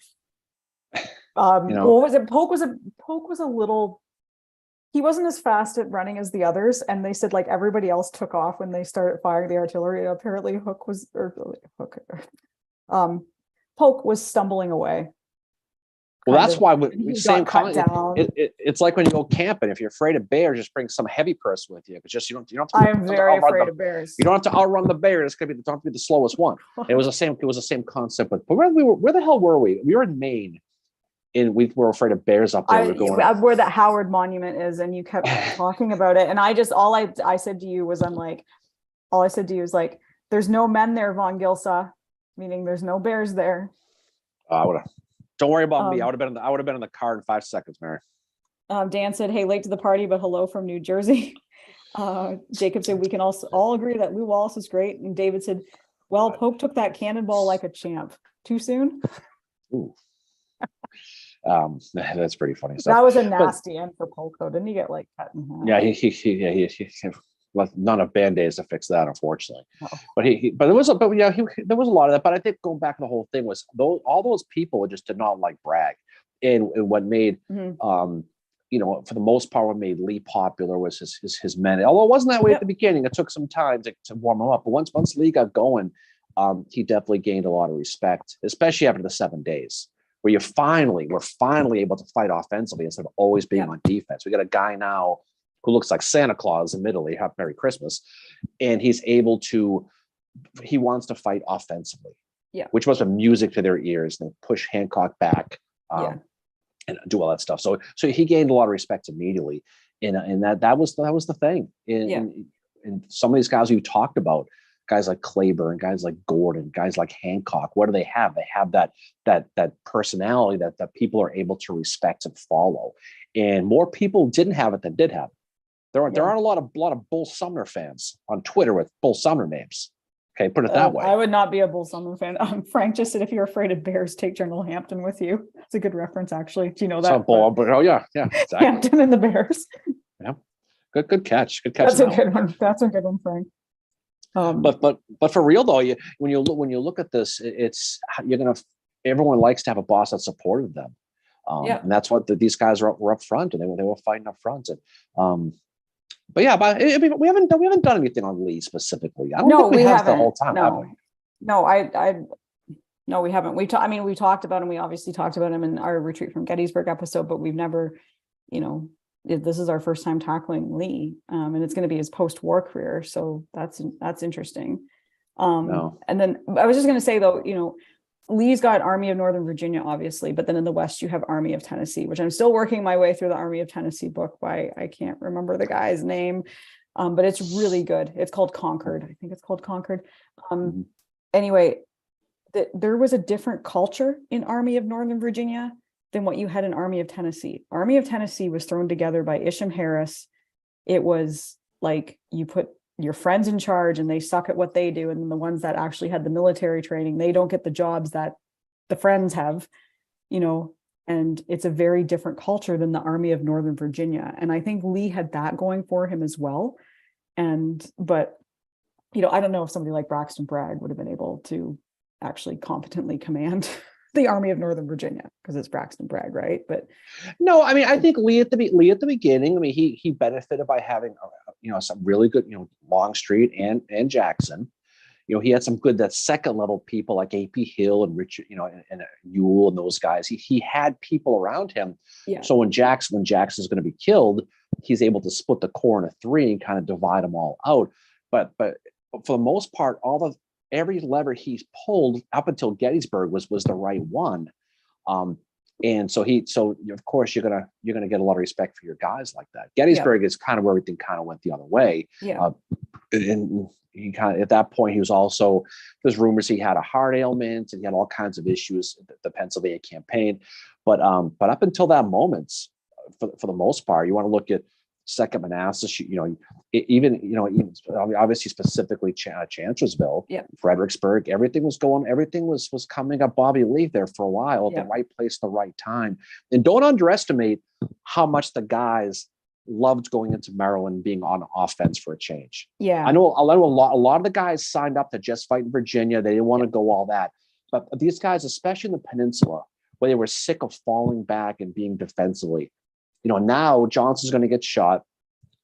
what was it? Polk was a little. He wasn't as fast at running as the others, and they said like everybody else took off when they started firing the artillery. Apparently, Polk was stumbling away. Well, that's why he same got cut kind. down. It's like when you go camping. If you're afraid of bears, just bring some heavy person with you. Because just you don't I have am to very outrun afraid the, of bears. you don't have to outrun the bear. It's gonna be don't have to be the slowest one. It was the same concept. But where the hell were we? We were in Maine, and we were afraid of bears up there. We were going where that Howard Monument is, and you kept talking about it, and I just all I said to you was all I said to you was like, "There's no men there, Von Gilsa," meaning there's no bears there. I would have. Don't worry about me. I would have been in the car in 5 seconds, Mary. Dan said, "Hey, late to the party, but hello from New Jersey." Jacob said, "We can also all agree that Lou Wallace is great." And David said, "Well, Pope took that cannonball like a champ. Too soon." Ooh. That's pretty funny. That was a nasty end for Pope, though. Didn't he get like cut in half? Yeah, he well, none of Band-Aids to fix that, unfortunately. No. But there was a lot of that. But I think going back to the whole thing was all those people just did not like Bragg, and what made for the most part, what made Lee popular was his men. Although it wasn't that way at the beginning, it took some time to warm him up. But once Lee got going, he definitely gained a lot of respect, especially after the 7 days, where we're finally able to fight offensively instead of always being on defense. We got a guy now who looks like Santa Claus, admittedly, have Merry Christmas. And he wants to fight offensively, which was a music to their ears, and push Hancock back and do all that stuff. So he gained a lot of respect immediately. And that was the thing. And some of these guys you talked about, guys like Claiborne, guys like Gordon, guys like Hancock, what do they have? They have that personality that people are able to respect and follow. And more people didn't have it than did have it. There aren't a lot of Bull Sumner fans on Twitter with Bull Sumner names. Okay, put it that way. I would not be a Bull Sumner fan. Frank just said, "If you're afraid of bears, take General Hampton with you." It's a good reference, actually. Do you know that? Exactly. Hampton and the Bears. Yeah, good catch. That's a good one. That's a good one, Frank. But for real though, when you look at this, everyone likes to have a boss that supported them. And that's what these guys were up front, and they were fighting up front. And but I mean, we haven't done anything on Lee specifically. I don't think we have the whole time. Have we? No, we haven't. We talked about him. We obviously talked about him in our Retreat from Gettysburg episode, but we've never, this is our first time tackling Lee, and it's going to be his post-war career. So that's interesting. And then I was just going to say though, Lee's got Army of Northern Virginia, obviously, but then in the West, you have Army of Tennessee, which I'm still working my way through the Army of Tennessee book by, I can't remember the guy's name, but it's really good. It's called Concord. I think it's called Concord. Anyway, there was a different culture in Army of Northern Virginia than what you had in Army of Tennessee. Army of Tennessee was thrown together by Isham Harris. It was like you put your friends in charge and they suck at what they do, and then the ones that actually had the military training, they don't get the jobs that the friends have, and it's a very different culture than the Army of Northern Virginia. And I think Lee had that going for him as well. But I don't know if somebody like Braxton Bragg would have been able to actually competently command the Army of Northern Virginia, because it's Braxton Bragg, right? But no, I mean, I think Lee at the beginning, I mean, he benefited by having some really good, Longstreet and Jackson. He had some good, that second level people like AP Hill and Richard, and Ewell and those guys. He had people around him. Yeah. So when Jackson's going to be killed, he's able to split the corps into three and kind of divide them all out. But for the most part, every lever he's pulled up until Gettysburg was the right one. And so of course you're gonna get a lot of respect for your guys like that. Gettysburg is kind of where everything kind of went the other way. Yeah. And he kind of, at that point, he was also, there's rumors he had a heart ailment and he had all kinds of issues, the Pennsylvania campaign. But up until that moment, for the most part, you want to look at Second Manassas, even obviously specifically Chancellorsville, Fredericksburg, everything was coming up Bobby Lee there for a while at the right place, the right time. And don't underestimate how much the guys loved going into Maryland, being on offense for a change. Yeah, I know a lot of the guys signed up to just fight in Virginia. They didn't want to go all that, but these guys, especially in the peninsula, where they were sick of falling back and being defensively. Now Johnson's going to get shot.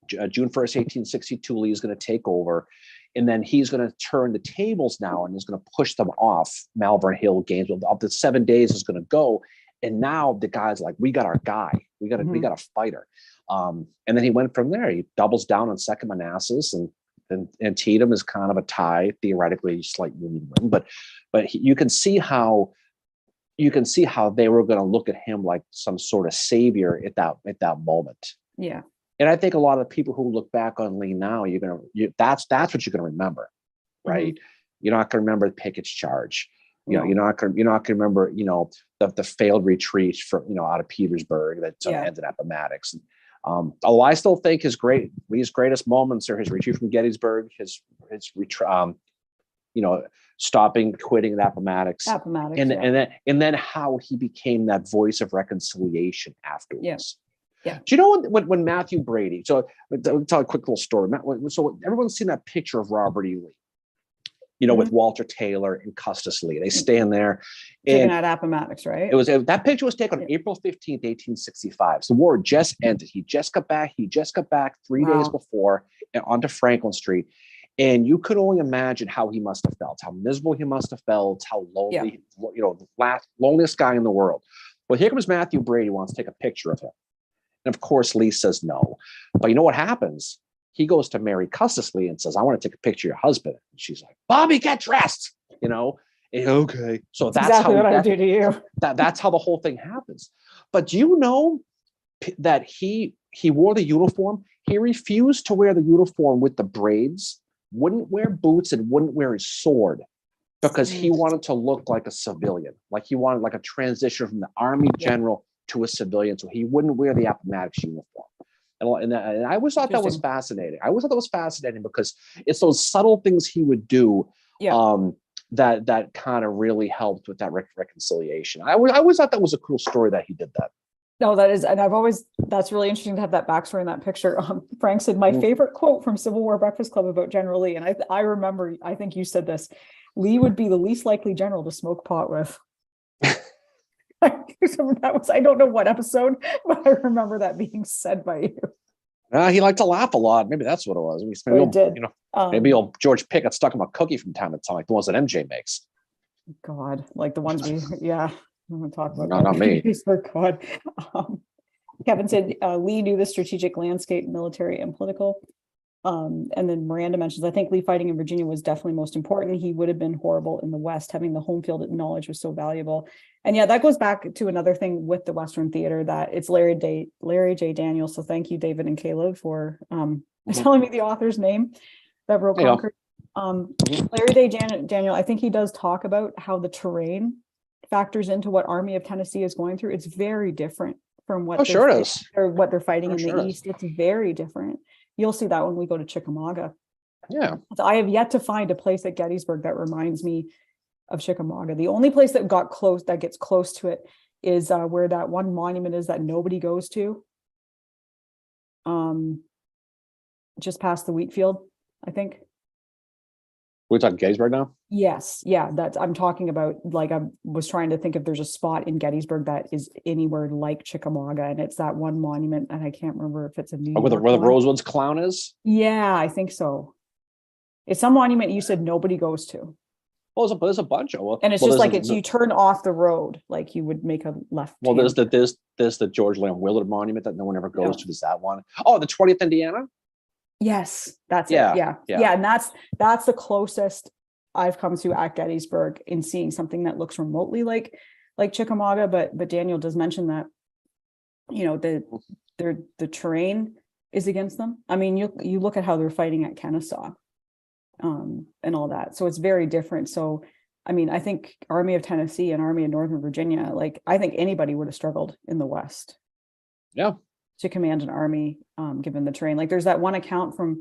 June 1st, 1862, Lee is going to take over. And then he's going to turn the tables now and is going to push them off Malvern Hill, Gainesville. Up to 7 days is going to go. And now the guy's like, we got our guy. We got a fighter. And then he went from there. He doubles down on second Manassas, and Tatum is kind of a tie, theoretically, slight win, but you can see how they were going to look at him like some sort of savior at that moment. Yeah. And I think a lot of people who look back on Lee now, that's what you're going to remember, right? You're not going to remember Pickett's charge. You're not going to remember, the failed retreat from, out of Petersburg that ended up Appomattox. Although I still think Lee's greatest moments are his retreat from Gettysburg, his stopping, quitting at Appomattox, and then how he became that voice of reconciliation afterwards. Yeah. Do you know when Matthew Brady? So I'll tell a quick little story. So everyone's seen that picture of Robert E. Lee, with Walter Taylor and Custis Lee. They stand there. Taken at Appomattox, right? That picture was taken on April 15th, 1865. So the war just ended. He just got back 3 days before onto Franklin Street. And you could only imagine how he must have felt, how miserable he must have felt, how lonely, the loneliest guy in the world. Well, here comes Matthew Brady, wants to take a picture of him. And of course, Lee says no. But you know what happens? He goes to Mary Custis Lee and says, I want to take a picture of your husband. And she's like, Bobby, get dressed, And, okay. So that's exactly what I do to you. That's how the whole thing happens. But do you know that he wore the uniform? He refused to wear the uniform with the braids, wouldn't wear boots, and wouldn't wear his sword because he wanted to look like a civilian. Like he wanted like a transition from the Army general to a civilian. So he wouldn't wear the Appomattox uniform. And I always thought that was fascinating. Because it's those subtle things he would do that kind of really helped with that reconciliation. I always thought that was a cool story that he did that. No, that is, and that's really interesting to have that backstory in that picture. Frank said, my favorite quote from Civil War Breakfast Club about General Lee, and I remember, I think you said this, Lee would be the least likely general to smoke pot with. That was, I don't know what episode, but I remember that being said by you. He liked to laugh a lot. Maybe that's what it was. Maybe old George Pickett stuck him a cookie from time to time, like the ones that MJ makes. God, like the ones I'm going to talk about. No, not me. God. Kevin said Lee knew the strategic landscape, military and political. And then Miranda mentions, I think Lee fighting in Virginia was definitely most important. He would have been horrible in the West. Having the home field knowledge was so valuable. And that goes back to another thing with the Western theater, that it's Larry J. Daniels. So thank you, David and Caleb, for telling me the author's name that wrote Concord. Larry J. Daniel, I think he does talk about how the terrain factors into what Army of Tennessee is going through. It's very different from what what they're fighting in the East. It's very different. You'll see that when we go to Chickamauga. Yeah. So I have yet to find a place at Gettysburg that reminds me of Chickamauga. The only place that gets close to it is where that one monument is that nobody goes to. Just past the wheat field, I think. We're talking Gettysburg now? Yes. Yeah. I'm talking about, like, I was trying to think if there's a spot in Gettysburg that is anywhere like Chickamauga, and it's that one monument, and I can't remember if it's a New York where the Rosewoods clown is? Yeah, I think so. It's some monument you said nobody goes to. Well, there's a bunch of them. And it's just like you turn off the road, like you would make a left. Well, there's the George Lamb Willard monument that no one ever goes to. There's that one. Oh, the 20th Indiana? Yes, that's it. Yeah. And that's the closest I've come to at Gettysburg in seeing something that looks remotely like Chickamauga. But Daniel does mention that, the terrain is against them. I mean, you look at how they're fighting at Kennesaw, and all that. So it's very different. So, I mean, I think Army of Tennessee and Army of Northern Virginia, I think anybody would have struggled in the West. Yeah. To command an army, given the terrain. Like there's that one account from,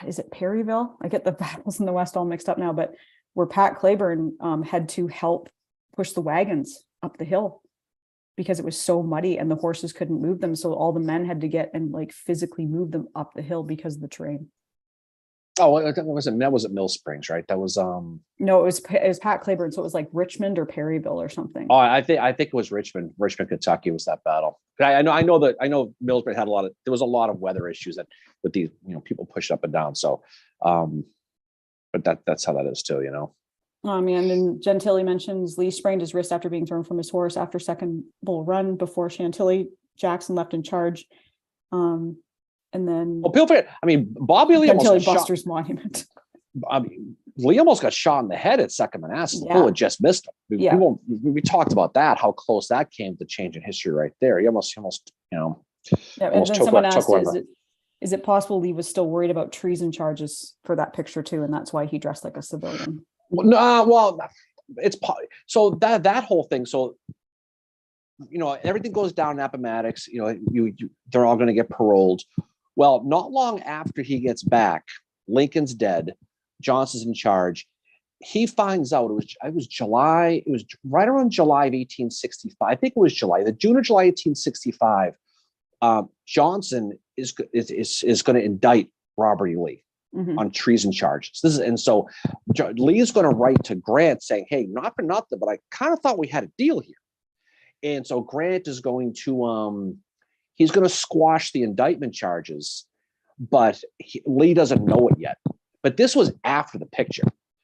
is it Perryville? I get the battles in the West all mixed up now, but where Pat Claiborne had to help push the wagons up the hill because it was so muddy and the horses couldn't move them. So all the men had to get and physically move them up the hill because of the terrain. Oh, that wasn't Mill Springs, right? That was no, it was Pat Claiborne. So it was like Richmond or Perryville or something. Oh, I think it was Richmond, Kentucky was that battle. I know Millsbury had there was a lot of weather issues with these, people push up and down. So, but that's how that is too, And then Gentili mentions Lee sprained his wrist after being thrown from his horse after second bull run before Chantilly Jackson left in charge. And then Well, people forget. I mean, Bobby Lee almost Chantilly got shot. Buster's monument. I mean, Lee almost got shot in the head at Second Manassas. The Yeah. bullet just missed him. Yeah. We talked about that, how close that came to changing history right there. He almost, you know, Yeah, and almost then took someone what- asked, took over. is it possible Lee was still worried about treason charges for that picture too, and that's why he dressed like a civilian? Well, it's so that whole thing. So, you know, everything goes down in Appomattox. You know, they're all going to get paroled. Well, not long after he gets back, Lincoln's dead. Johnson's in charge. He finds out it was July. It was right around July of 1865. I think it was July, the June or July 1865. Johnson is going to indict Robert E. Lee on treason charges. So Lee is going to write to Grant saying, "Hey, not for nothing, but I kind of thought we had a deal here." And so Grant is going to he's going to squash the indictment charges, but Lee doesn't know it yet. But this was after the picture.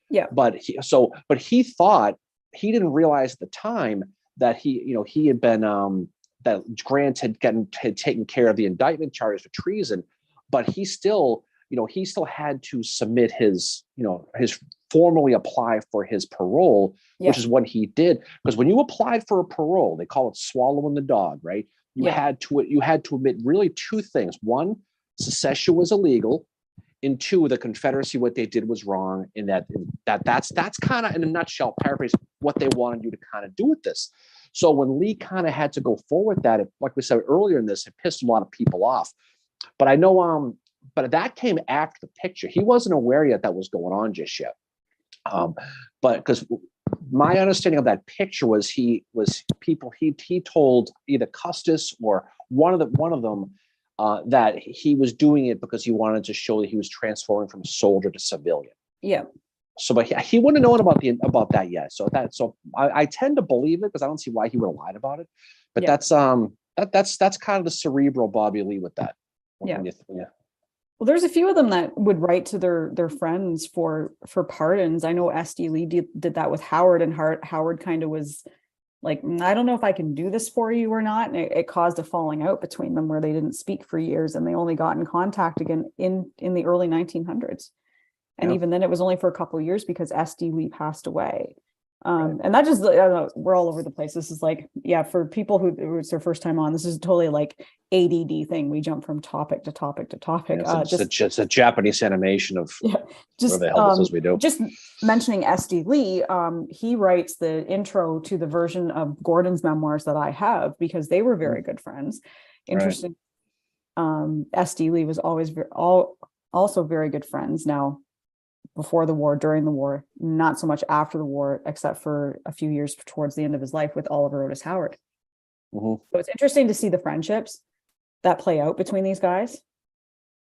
Yeah. But he thought, he didn't realize at the time that he had been that Grant had taken care of the indictment charges for treason, but he still had to submit his formally apply for his parole, which is what he did. Because when you applied for a parole, they call it swallowing the dog, right? You had to admit really two things. One, secession was illegal. And two, the Confederacy, what they did was wrong. And that's kind of, in a nutshell, paraphrase, what they wanted you to kind of do with this. So when Lee kind of had to go forward that, like we said earlier in this, it pissed a lot of people off. But I know, but that came after the picture. He wasn't aware yet that was going on just yet. But because my understanding of that picture was he told either Custis or one of them that he was doing it because he wanted to show that he was transforming from soldier to civilian. Yeah. So, but he wouldn't have known about that yet. So I tend to believe it because I don't see why he would have lied about it. But that's kind of the cerebral Bobby Lee with that. Yeah. Well, there's a few of them that would write to their friends for pardons. I know S.D. Lee did that with Howard, and Howard kind of was like, I don't know if I can do this for you or not. And it caused a falling out between them where they didn't speak for years, and they only got in contact again in the early 1900s. And even then it was only for a couple of years because S.D. Lee passed away. And that just, I don't know, we're all over the place. This is like, for people who it's their first time on, this is totally like ADD thing. We jump from topic to topic to topic. It's a Japanese animation of just the hell this is we do. Just mentioning S.D. Lee, he writes the intro to the version of Gordon's memoirs that I have because they were very good friends. Interesting. S.D. Lee was always also very good friends. Now, before the war, during the war, not so much after the war, except for a few years towards the end of his life with Oliver Otis Howard. So it's interesting to see the friendships that play out between these guys.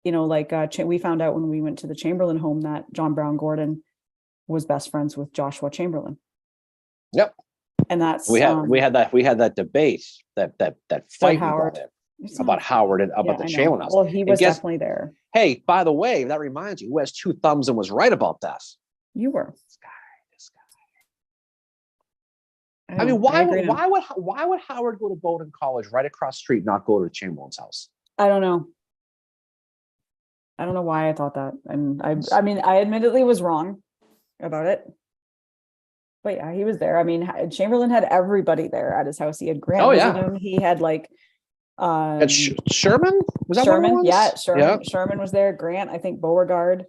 You know, like we found out when we went to the Chamberlain home that John Brown Gordon was best friends with Joshua Chamberlain. Yep. And that's we had that debate, that fight about Howard and about the Chamberlain house. Well, he was definitely there. Hey, by the way, that reminds you, who has two thumbs and was right about that? You were. This guy. I mean, why would Howard go to Bowdoin College right across the street, not go to Chamberlain's house? I don't know. I don't know why I thought that. And I mean, I admittedly was wrong about it. But yeah, he was there. I mean, Chamberlain had everybody there at his house. He had Grant visit him. He had like and Sherman? Was that Sherman? one of the Sherman. Yeah. Sherman was there. Grant, I think Beauregard.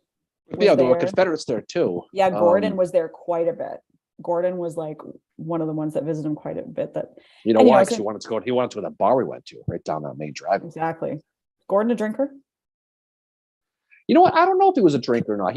There were Confederates there too. Yeah, Gordon was there quite a bit. Gordon was like one of the ones that visited him quite a bit. That why? Because he wanted to go to that bar we went to right down that main drive. Exactly. Gordon a drinker? You know what? I don't know if he was a drinker or not.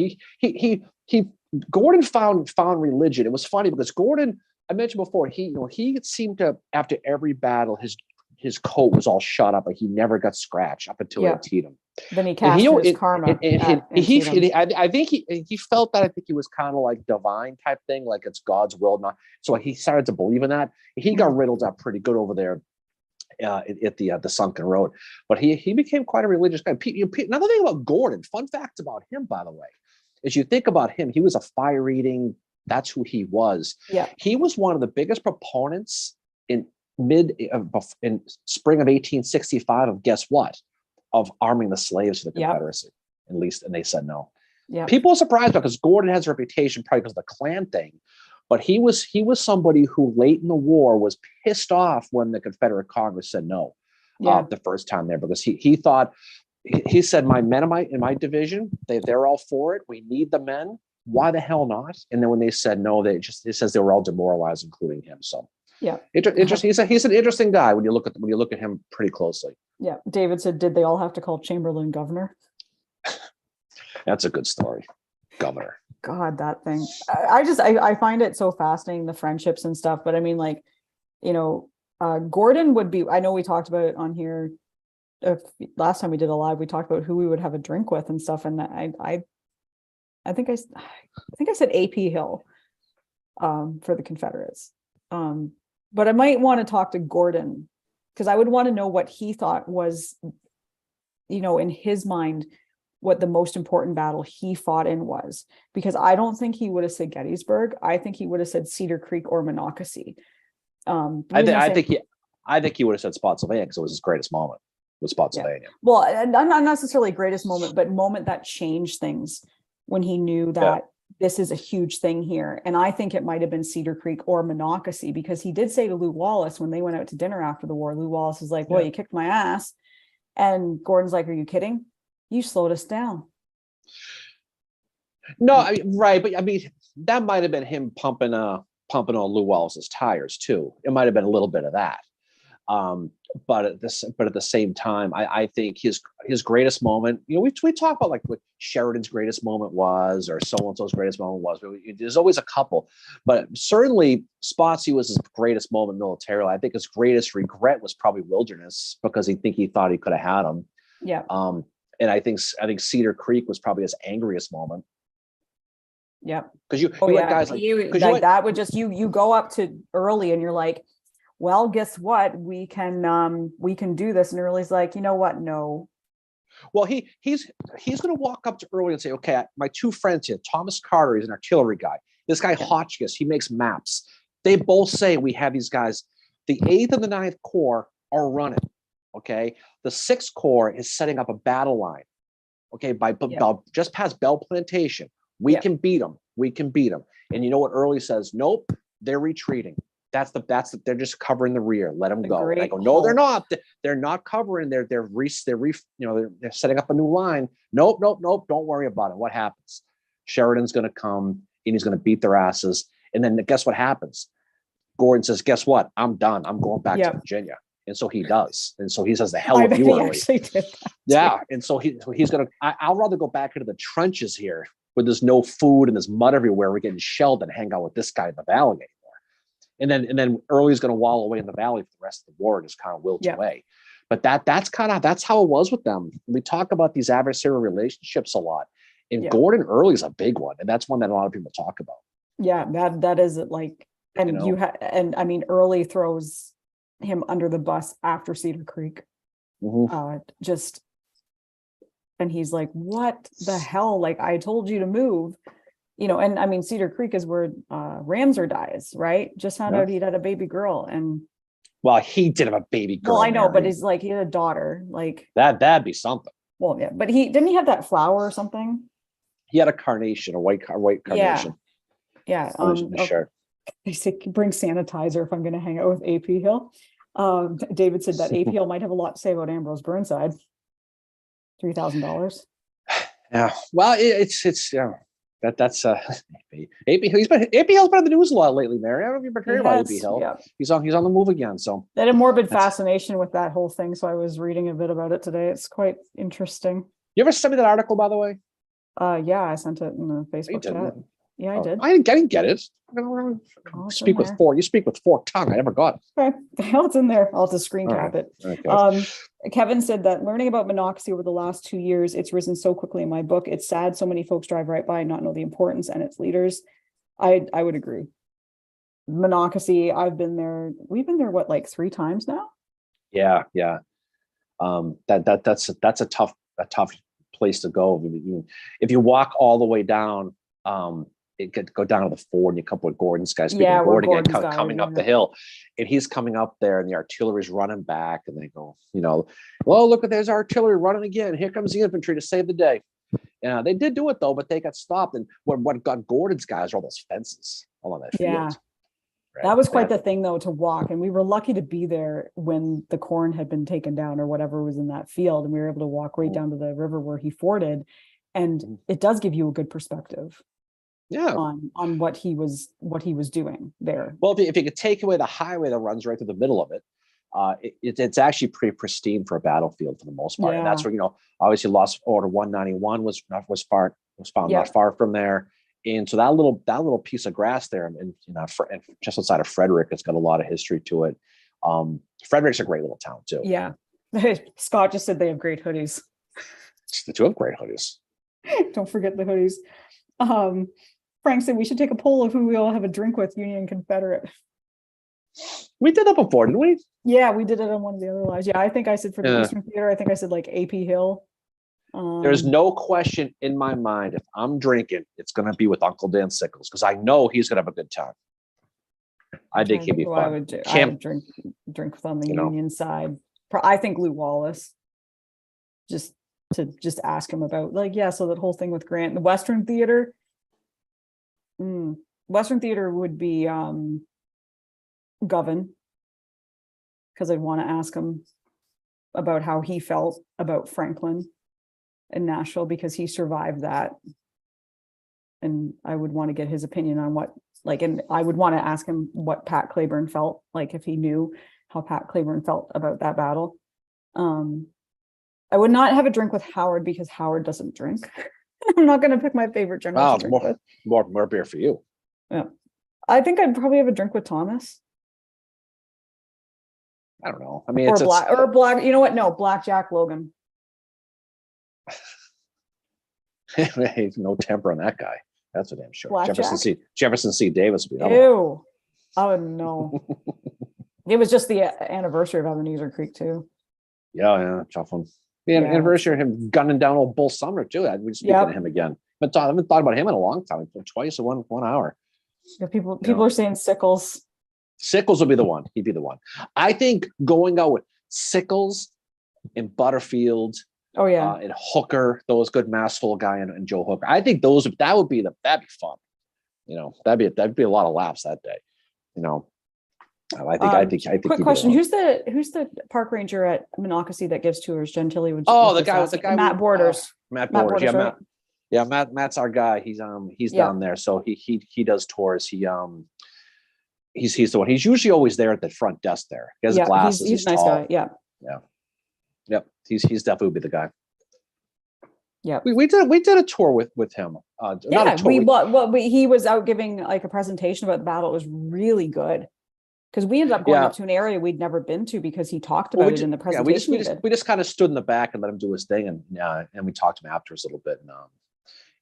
Gordon found religion. It was funny because Gordon, I mentioned before, he seemed to, after every battle, his coat was all shot up, but he never got scratched up until Antietam. Then he cast his karma. I think he felt that. I think he was kind of like divine type thing, like it's God's will, not. So he started to believe in that. He got riddled up pretty good over there at the Sunken Road, but he became quite a religious guy. Another thing about Gordon, fun fact about him, by the way, is you think about him, he was a fire-eating That's who he was. Yeah. He was one of the biggest proponents in spring of 1865 of guess what? Of arming the slaves for the Confederacy, at least, and they said no. Yeah. People are surprised because Gordon has a reputation probably because of the Klan thing, but he was somebody who late in the war was pissed off when the Confederate Congress said no the first time there, because he thought, he said, my men in my division, they're all for it. We need the men. Why the hell not? And then when they said no, it says they were all demoralized, including him. So yeah, interesting. He's an interesting guy when you look at him pretty closely. Yeah. David said, did they all have to call Chamberlain governor? That's a good story. Governor. God, that thing. I find it so fascinating, the friendships and stuff. But I mean, like, you know, Gordon would be, I know we talked about it on here. Last time we did a live, we talked about who we would have a drink with and stuff. And I think I said AP Hill for the Confederates. But I might want to talk to Gordon, because I would want to know what he thought was, you know, in his mind, what the most important battle he fought in was, because I don't think he would have said Gettysburg. I think he would have said Cedar Creek or Monocacy. I think he would have said Spotsylvania because it was his greatest moment with Spotsylvania. Yeah. Well, not necessarily greatest moment, but moment that changed things when he knew that this is a huge thing here. And I think it might have been Cedar Creek or Monocacy, because he did say to Lew Wallace when they went out to dinner after the war, Lew Wallace was like, well, you kicked my ass. And Gordon's like, are you kidding? You slowed us down. No, I mean, right. But I mean, that might have been him pumping on Lew Wallace's tires too. It might have been a little bit of that. But at the same time, I think his greatest moment, you know, we talk about like what Sheridan's greatest moment was, or so-and-so's greatest moment was. There's always a couple, but certainly Spotsy was his greatest moment militarily. I think his greatest regret was probably Wilderness, because he thought he could have had him. Yeah. And I think Cedar Creek was probably his angriest moment. Yeah. Because guys like that would just you go up to Early and you're like, well, guess what? We can do this. And Early's like, you know what? No. Well, he's going to walk up to Early and say, okay, my two friends here, Thomas Carter, he's an artillery guy. This guy Hotchkiss, he makes maps. They both say we have these guys. The 8th and the 9th Corps are running. Okay, the 6th Corps is setting up a battle line. Okay, just past Bell Plantation. We can beat them. We can beat them. And you know what Early says? Nope, they're retreating. They're just covering the rear. Let them go. And I go, no, they're not. They're not covering. They're setting up a new line. Nope. Don't worry about it. What happens? Sheridan's going to come and he's going to beat their asses. And then guess what happens? Gordon says, guess what? I'm done. I'm going back to Virginia. And so he does. And so he says, the hell with you, Early. Yeah. And so he's going to, I'll rather go back into the trenches here where there's no food and there's mud everywhere. We're getting shelled than hang out with this guy in the valley anymore. And then Early's going to wallow away in the valley for the rest of the war and just kind of wilt away. But that's how it was with them. We talk about these adversarial relationships a lot. And Gordon Early's a big one. And that's one that a lot of people talk about. Yeah, that is like, and and I mean, Early throws him under the bus after Cedar Creek. Mm-hmm. And he's like, what the hell? Like, I told you to move, and I mean, Cedar Creek is where Ramser dies, right? Just found out he'd had a baby girl. And well, he did have a baby girl. Well, I know, but he's like, he had a daughter, like that'd be something. Well, yeah, but he have that flower or something. He had a carnation, a white carnation. Yeah. Sure. They say bring sanitizer if I'm going to hang out with AP Hill. David said that AP Hill might have a lot to say about Ambrose Burnside. $3,000. Yeah. Well, it's that's AP Hill's been in the news a lot lately, Mary. I don't know if you've been hearing about AP Hill. Yeah. He's on the move again. So I had a morbid fascination with that whole thing. So I was reading a bit about it today. It's quite interesting. You ever send me that article, by the way? Yeah, I sent it in the Facebook chat. Yeah, I did. I didn't get it. You speak with forked tongue. I never got it. Okay. Well, it's in there. I'll just screen cap it. Okay. Kevin said that learning about Monocacy over the last 2 years, it's risen so quickly in my book. It's sad so many folks drive right by and not know the importance and its leaders. I would agree. Monocacy, I've been there. We've been there, what, like 3 times now? Yeah. That's a tough place to go. If you walk all the way down, it could go down to the ford and you come up with Gordon's guys. Yeah, where Gordon again, Gordon's guy, coming up yeah. the hill, and he's coming up there, and the artillery's running back, and they go, well, look at there's artillery running again. Here comes the infantry to save the day. Yeah, they did do it though, but they got stopped. And what got Gordon's guys are all those fences along that field. Yeah. Right? That was quite the thing though, to walk. And we were lucky to be there when the corn had been taken down or whatever was in that field. And we were able to walk right down to the river where he forded. And it does give you a good perspective. Yeah. On what he was doing there. Well, if you could take away the highway that runs right through the middle of it, it's actually pretty pristine for a battlefield for the most part. And that's where, obviously Lost Order 191 was found not far from there. And so that little piece of grass there, and just outside of Frederick, it's got a lot of history to it. Frederick's a great little town too. Yeah. Scott just said they have great hoodies. They do have great hoodies. Don't forget the hoodies. Frank said we should take a poll of who we all have a drink with, Union and Confederate. We did that before, didn't we? Yeah, we did it on one of the other lives. Yeah, I think I said for the Eastern Theater, I think I said like AP Hill. There's no question in my mind, if I'm drinking, it's going to be with Uncle Dan Sickles, because I know he's going to have a good time. I think he'd be fun. I would drink with on the Union side. I think Lou Wallace. Just ask him about so that whole thing with Grant. The Western Theater. Western Theater would be Govan, because I'd want to ask him about how he felt about Franklin and Nashville, because he survived that. And I would want to get his opinion on and I would want to ask him what Pat Claiborne felt, if he knew how Pat Claiborne felt about that battle. I would not have a drink with Howard because Howard doesn't drink. I'm not going to pick my favorite general. More beer for you. Yeah. I think I'd probably have a drink with Thomas. I don't know. I mean, or black. You know what? No, Blackjack Logan. No temper on that guy. That's for damn sure. Blackjack? Jefferson C. Davis would be. Ew. Oh no. It was just the anniversary of Ebenezer Creek too. Yeah, tough one. The anniversary of him gunning down old Bull Sumner too. We speak to him again. I haven't thought about him in a long time. Twice in 1 hour. Yeah, people are saying Sickles. Sickles will be the one. He'd be the one. I think going out with Sickles and Butterfield. Oh yeah. And Hooker, those good Massville guy and Joe Hooker. I think that'd be fun. That'd be a lot of laughs that day. I think. Quick question: Who's the park ranger at Monocacy that gives tours? Gentilly would. The guy Matt Borders. Matt Borders. Yeah, right? Matt's our guy. He's down there, so he does tours. He's the one. He's usually always there at the front desk there. He has glasses. He's a nice guy. Yeah. Yep. He's definitely would be the guy. Yeah. We did a tour with him. Not a tour. He was out giving a presentation about the battle. It was really good. Because we ended up going up to an area we'd never been to because he talked about it in the presentation. We just kind of stood in the back and let him do his thing, and we talked to him afterwards a little bit.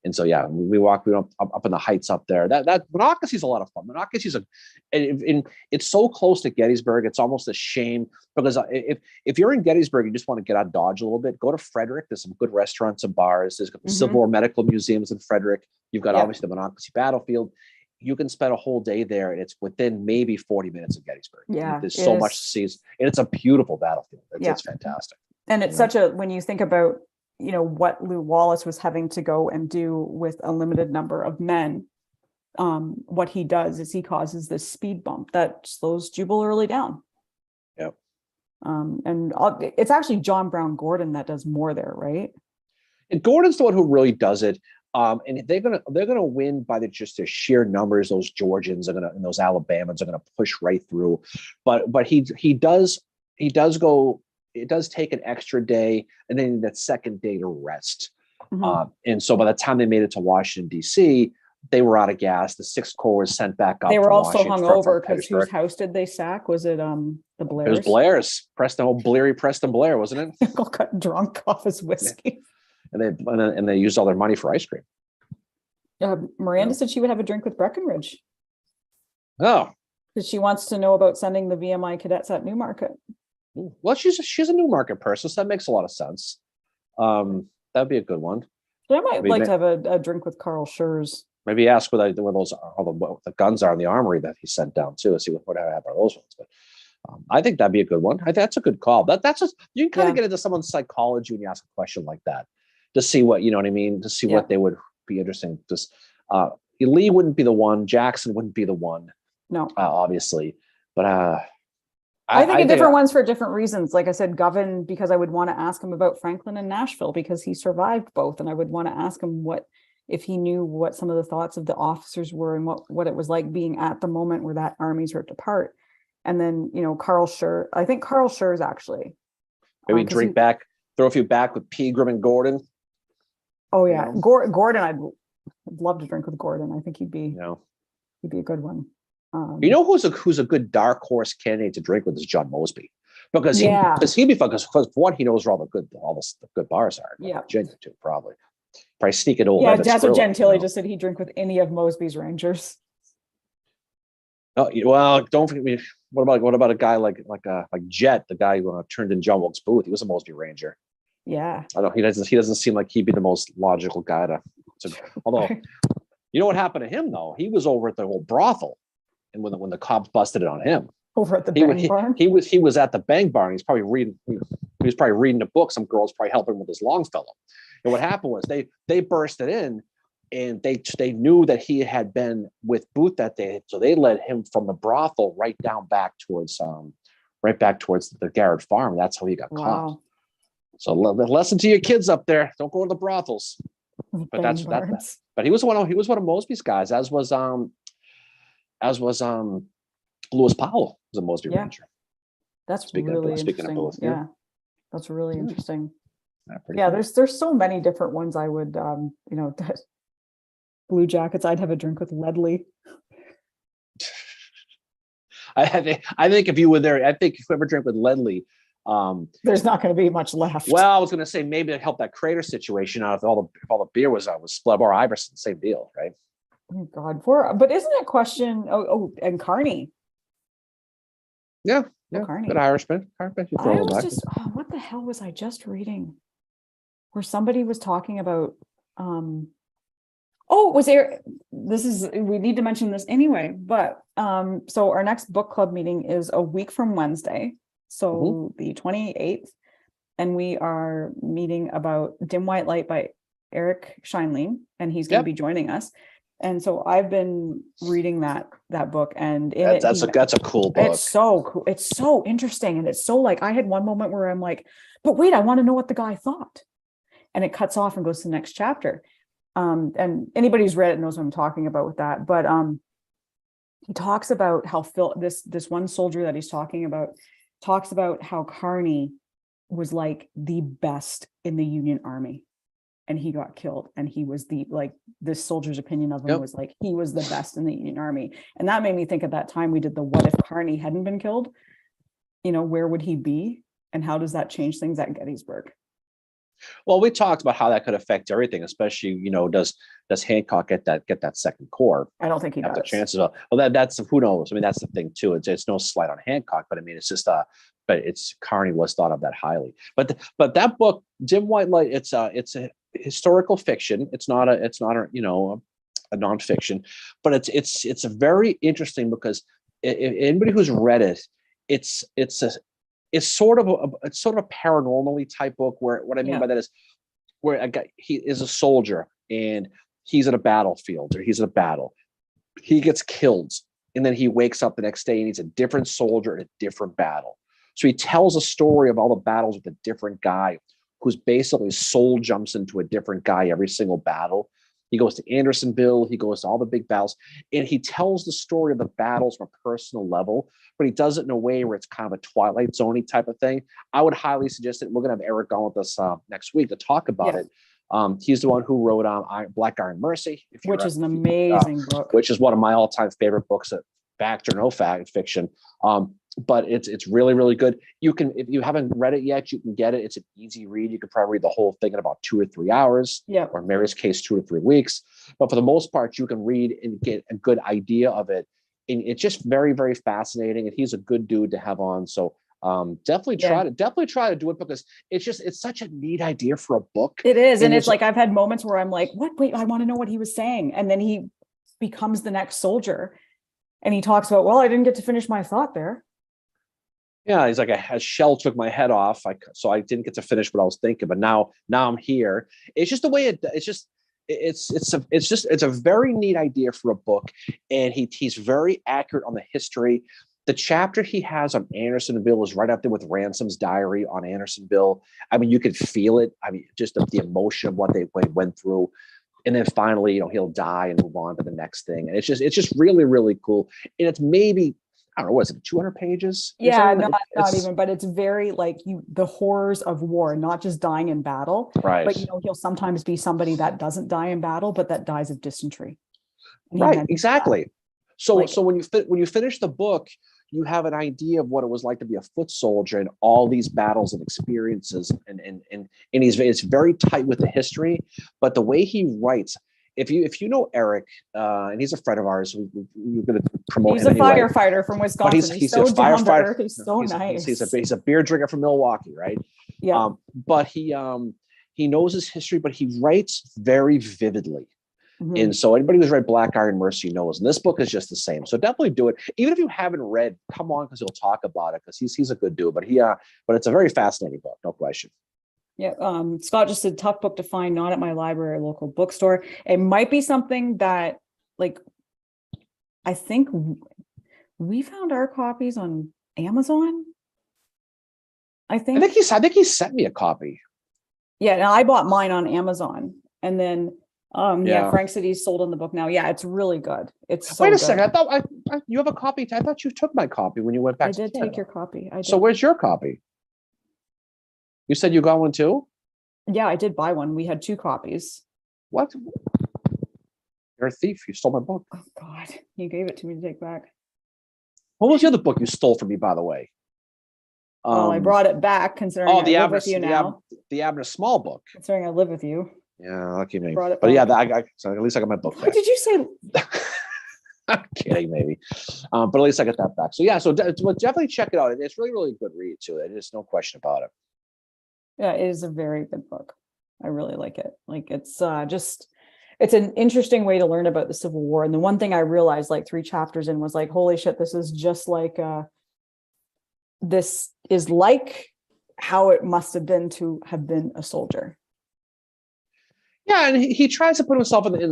And so we went up in the heights up there. That Monocacy's a lot of fun. Monocacy's it's so close to Gettysburg. It's almost a shame because if you're in Gettysburg, you just want to get out of Dodge a little bit. Go to Frederick. There's some good restaurants and bars. There's the Civil War Medical Museums in Frederick. You've got obviously the Monocacy battlefield. You can spend a whole day there, and it's within maybe 40 minutes of Gettysburg. Yeah, there's so much to see, and it's a beautiful battlefield. It's fantastic. And it's when you think about what Lew Wallace was having to go and do with a limited number of men, what he does is he causes this speed bump that slows Jubal Early down. Yep. And it's actually John Brown Gordon that does more there, right? And Gordon's the one who really does it. And they're gonna win by their sheer numbers. Those Georgians and those Alabamans are gonna push right through. But he does go. It does take an extra day, and then that second day to rest. And so by the time they made it to Washington, D.C., they were out of gas. The Sixth Corps was sent back up. They were also hung over because whose house did they sack? Was it the Blairs? It was Blair's. Preston Blair, wasn't it? All got drunk off his whiskey. And they used all their money for ice cream. Miranda said she would have a drink with Breckenridge. Oh, because she wants to know about sending the VMI cadets at Newmarket. Well, she's a Newmarket person, so that makes a lot of sense. That'd be a good one. But I might like to have a drink with Carl Schurz. Maybe ask where those all the guns are in the armory that he sent down too. See what happened to those ones. But I think that'd be a good one. That's a good call. That's just you can kind of get into someone's psychology when you ask a question like that to see what you know what I mean. To see what they would be interesting. Just Lee wouldn't be the one. Jackson wouldn't be the one. No, obviously, but I think different ones for different reasons. Like I said, Govan, because I would want to ask him about Franklin and Nashville because he survived both, and I would want to ask him if he knew what some of the thoughts of the officers were and what it was like being at the moment where that armies ripped apart. And then, Carl Schurz, I think Carl Schurz actually. Maybe throw a few back with Pegram and Gordon. Oh yeah. Gordon, I'd love to drink with Gordon. I think he'd be a good one. Who's a good dark horse candidate to drink with is John Mosby. Because he'd be fun because for one, he knows where all the good bars are. Virginia too, probably sneak it over. Yeah, Desert Gentile just said he'd drink with any of Mosby's Rangers. Oh well, don't forget. What about a guy like Jet, the guy who turned in John Wilkes Booth? He was a Mosby Ranger. Yeah, I don't. He doesn't seem like he'd be the most logical guy to. Although, you know what happened to him though? He was over at the old brothel, and when the cops busted it on him. Over at the Bang Barn. He was at the Bang Barn. He's probably reading. He was probably reading a book. Some girls probably helping with his Longfellow. And what happened was they bursted in, and they knew that he had been with Booth that day, so they led him from the brothel right back towards the Garrett farm. That's how he got caught. So lesson to your kids up there: don't go to the brothels. But that's that. But he was one of Mosby's guys, as was Lewis Powell was a Mosby Ranger. That's really interesting. Yeah, that's really interesting. Cool. There's so many different ones. I would, Blue Jackets. I'd have a drink with Ledley. I think if you were there, if you ever drink with Ledley, there's not going to be much left. Well, I was going to say maybe it helped that Crater situation out if all the beer was split. Or Iverson, same deal, right? Oh God, but isn't it question? And Carney. Yeah, Carney. Good Irishman. What the hell was I just reading? Where somebody was talking about we need to mention this anyway, but so our next book club meeting is a week from Wednesday, so the 28th, and we are meeting about Dim White Light by Eric Scheinlein, and he's going to be joining us. And so I've been reading that book, and that's a cool book. It's so cool. It's so interesting, and it's so like I had one moment where I'm like, but wait, I want to know what the guy thought. And it cuts off and goes to the next chapter. And anybody who's read it knows what I'm talking about with that. But he talks about how this one soldier that he's talking about talks about how Carney was like the best in the Union Army, and he got killed. And he was this soldier's opinion of him was like he was the best in the Union Army. And that made me think at that time we did the what if Carney hadn't been killed? Where would he be? And how does that change things at Gettysburg? Well, we talked about how that could affect everything, especially, does Hancock get that second corps? I don't think he does. The chances of, that's who knows. I mean, that's the thing too. It's no slight on Hancock, but I mean, it's just but Carney was thought of that highly. But that book, Dim White Light, it's a historical fiction. It's not a nonfiction, but it's a very interesting because if anybody who's read it, it's sort of a paranormally type book where what I mean by that is where a guy, he is a soldier and he's in a battlefield or he's in a battle. He gets killed and then he wakes up the next day and he's a different soldier in a different battle. So he tells a story of all the battles with a different guy who's basically soul jumps into a different guy every single battle. He goes to Andersonville. He goes to all the big battles, and he tells the story of the battles from a personal level, but he does it in a way where it's kind of a Twilight Zone-y type of thing. I would highly suggest it. We're going to have Eric on with us next week to talk about it. He's the one who wrote Black Iron Mercy, which is an amazing book, which is one of my all-time favorite books, fact or no fact fiction. But it's really, really good. You can, if you haven't read it yet, you can get it. It's an easy read. You could probably read the whole thing in about 2 or 3 hours. Or in Mary's case, 2 to 3 weeks. But for the most part, you can read and get a good idea of it. And it's just very, very fascinating. And he's a good dude to have on. So definitely try to do it because it's such a neat idea for a book. It is. And it's like I've had moments where I'm like, what? Wait, I want to know what he was saying. And then he becomes the next soldier. And he talks about, well, I didn't get to finish my thought there. Yeah, he's like a shell took my head off, so I didn't get to finish what I was thinking. But now I'm here. It's just the way it's a very neat idea for a book, and he's very accurate on the history. The chapter he has on Andersonville is right up there with Ransom's diary on Andersonville. I mean, you could feel it. I mean, just the emotion of what they went through. And then finally, he'll die and move on to the next thing. And it's just really, really cool. And it's maybe, I don't know, what is it, 200 pages? Yeah, not even, but it's very like the horrors of war, not just dying in battle. Right. But he'll sometimes be somebody that doesn't die in battle, but that dies of dysentery. Right, exactly. So Like- so when you finish the book, you have an idea of what it was like to be a foot soldier and all these battles and experiences, and it's very tight with the history, but the way he writes. If you know Eric, and he's a friend of ours, we're going to promote he's him a anyway. firefighter from Wisconsin. He's so a down to firefighter. earth. He's so nice. He's a beer drinker from Milwaukee, right? Yeah. But he knows his history, but he writes very vividly. Mhm. And so anybody who's read Black Iron Mercy knows, and this book is just the same. So definitely do it. Even if you haven't read, come on, because he'll talk about it, because he's a good dude. But but it's a very fascinating book, no question. Yeah, Scott just said tough book to find, not at my library or local bookstore. It might be something that, like, I think we found our copies on Amazon. I think he sent me a copy. Yeah, and I bought mine on Amazon, and then Yeah. Frank said he's sold on the book now. Yeah, it's really good. It's so Wait a good. second. I thought you have a copy. I thought you took my copy when you went back. I to did Canada. take your copy. I did. So where's your copy? You said you got one too? Yeah, I did buy one. We had 2 copies. What? You're a thief. You stole my book. Oh God, you gave it to me to take back. What was the other book you stole from me, by the way? Well, I brought it back considering I live with you now. The Abner Small book. Considering I live with you. Yeah, lucky me. Brought it But yeah, back. so at least I got my book What back. did you say? I'm kidding, maybe. But at least I got that back. So yeah, definitely check it out. It's really, really good read too. There's no question about it. Yeah, it is a very good book. I really like it. Like it's it's an interesting way to learn about the Civil War. And the one thing I realized like 3 chapters in was like, holy shit, this is just like this is like how it must have been to have been a soldier. Yeah, and he tries to put himself in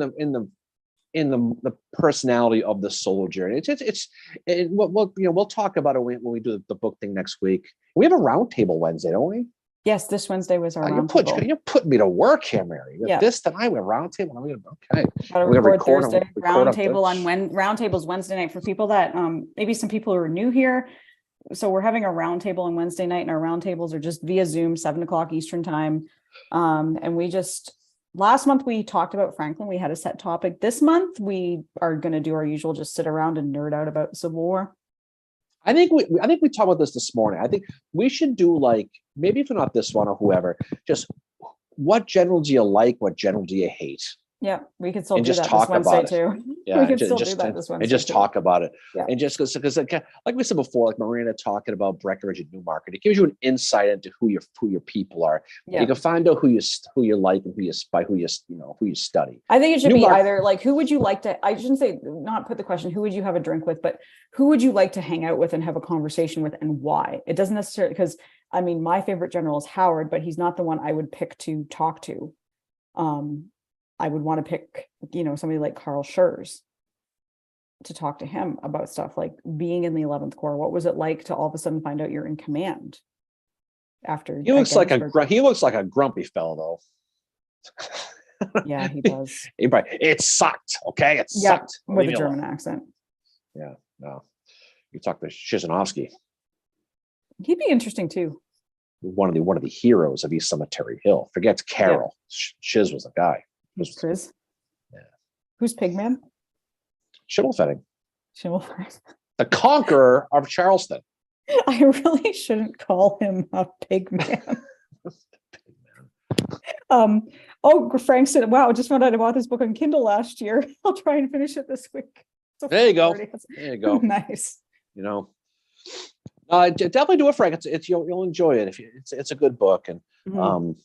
the personality of the soldier, and we'll talk about it when we do the book thing next week. We have a roundtable Wednesday, don't we? Yes, this Wednesday was our roundtable. You're putting me to work here, Mary. Yeah. This tonight we have a roundtable. Okay. Gotta We're gonna record record Thursday. record Roundtable on roundtables Wednesday night for people that maybe some people who are new here. So we're having a roundtable on Wednesday night, and our roundtables are just via Zoom, 7:00 Eastern time. And we just last month we talked about Franklin. We had a set topic. This month we are going to do our usual, just sit around and nerd out about Civil War. I think we talked about this morning. I think we should do, like, maybe if not this one or whoever, just what general do you like? What general do you hate? Yeah, we can still And do just that talk this Wednesday about it. too. Yeah, we can still do that this Wednesday. and just too. talk about it. Yeah. And just because like we said before, like Marina talking about Breckenridge and Newmarket, it gives you an insight into who your people are. Yeah. You can find out who you like and who you study. I think it should be Newmarket- either like, who would you like to, I shouldn't say, not put the question, who would you have a drink with, but who would you like to hang out with and have a conversation with, and why? It doesn't necessarily, because I mean, my favorite general is Howard, but he's not the one I would pick to talk to. I would want to pick, somebody like Carl Schurz to talk to him about stuff like being in the 11th Corps. What was it like to all of a sudden find out you're in command after? He looks like a grumpy fellow, though. Yeah, he does. It sucked. Okay, it sucked. With a German accent. Yeah, no. You talk to Shizanovsky, He'd be interesting too. one of the heroes of East Cemetery Hill. Forget Carol. Shiz was a guy. Who's Chris? Yeah. Who's Pigman? Schimmelfetting, Schimmelfetting. the conqueror of Charleston. I really shouldn't call him a Pigman. Frank said, wow, just found out I bought this book on Kindle last year. I'll try and finish it this week. So There you go. already has- There you go. Nice. Definitely do it, Frank. It's you'll enjoy it. It's a good book, and Mhm.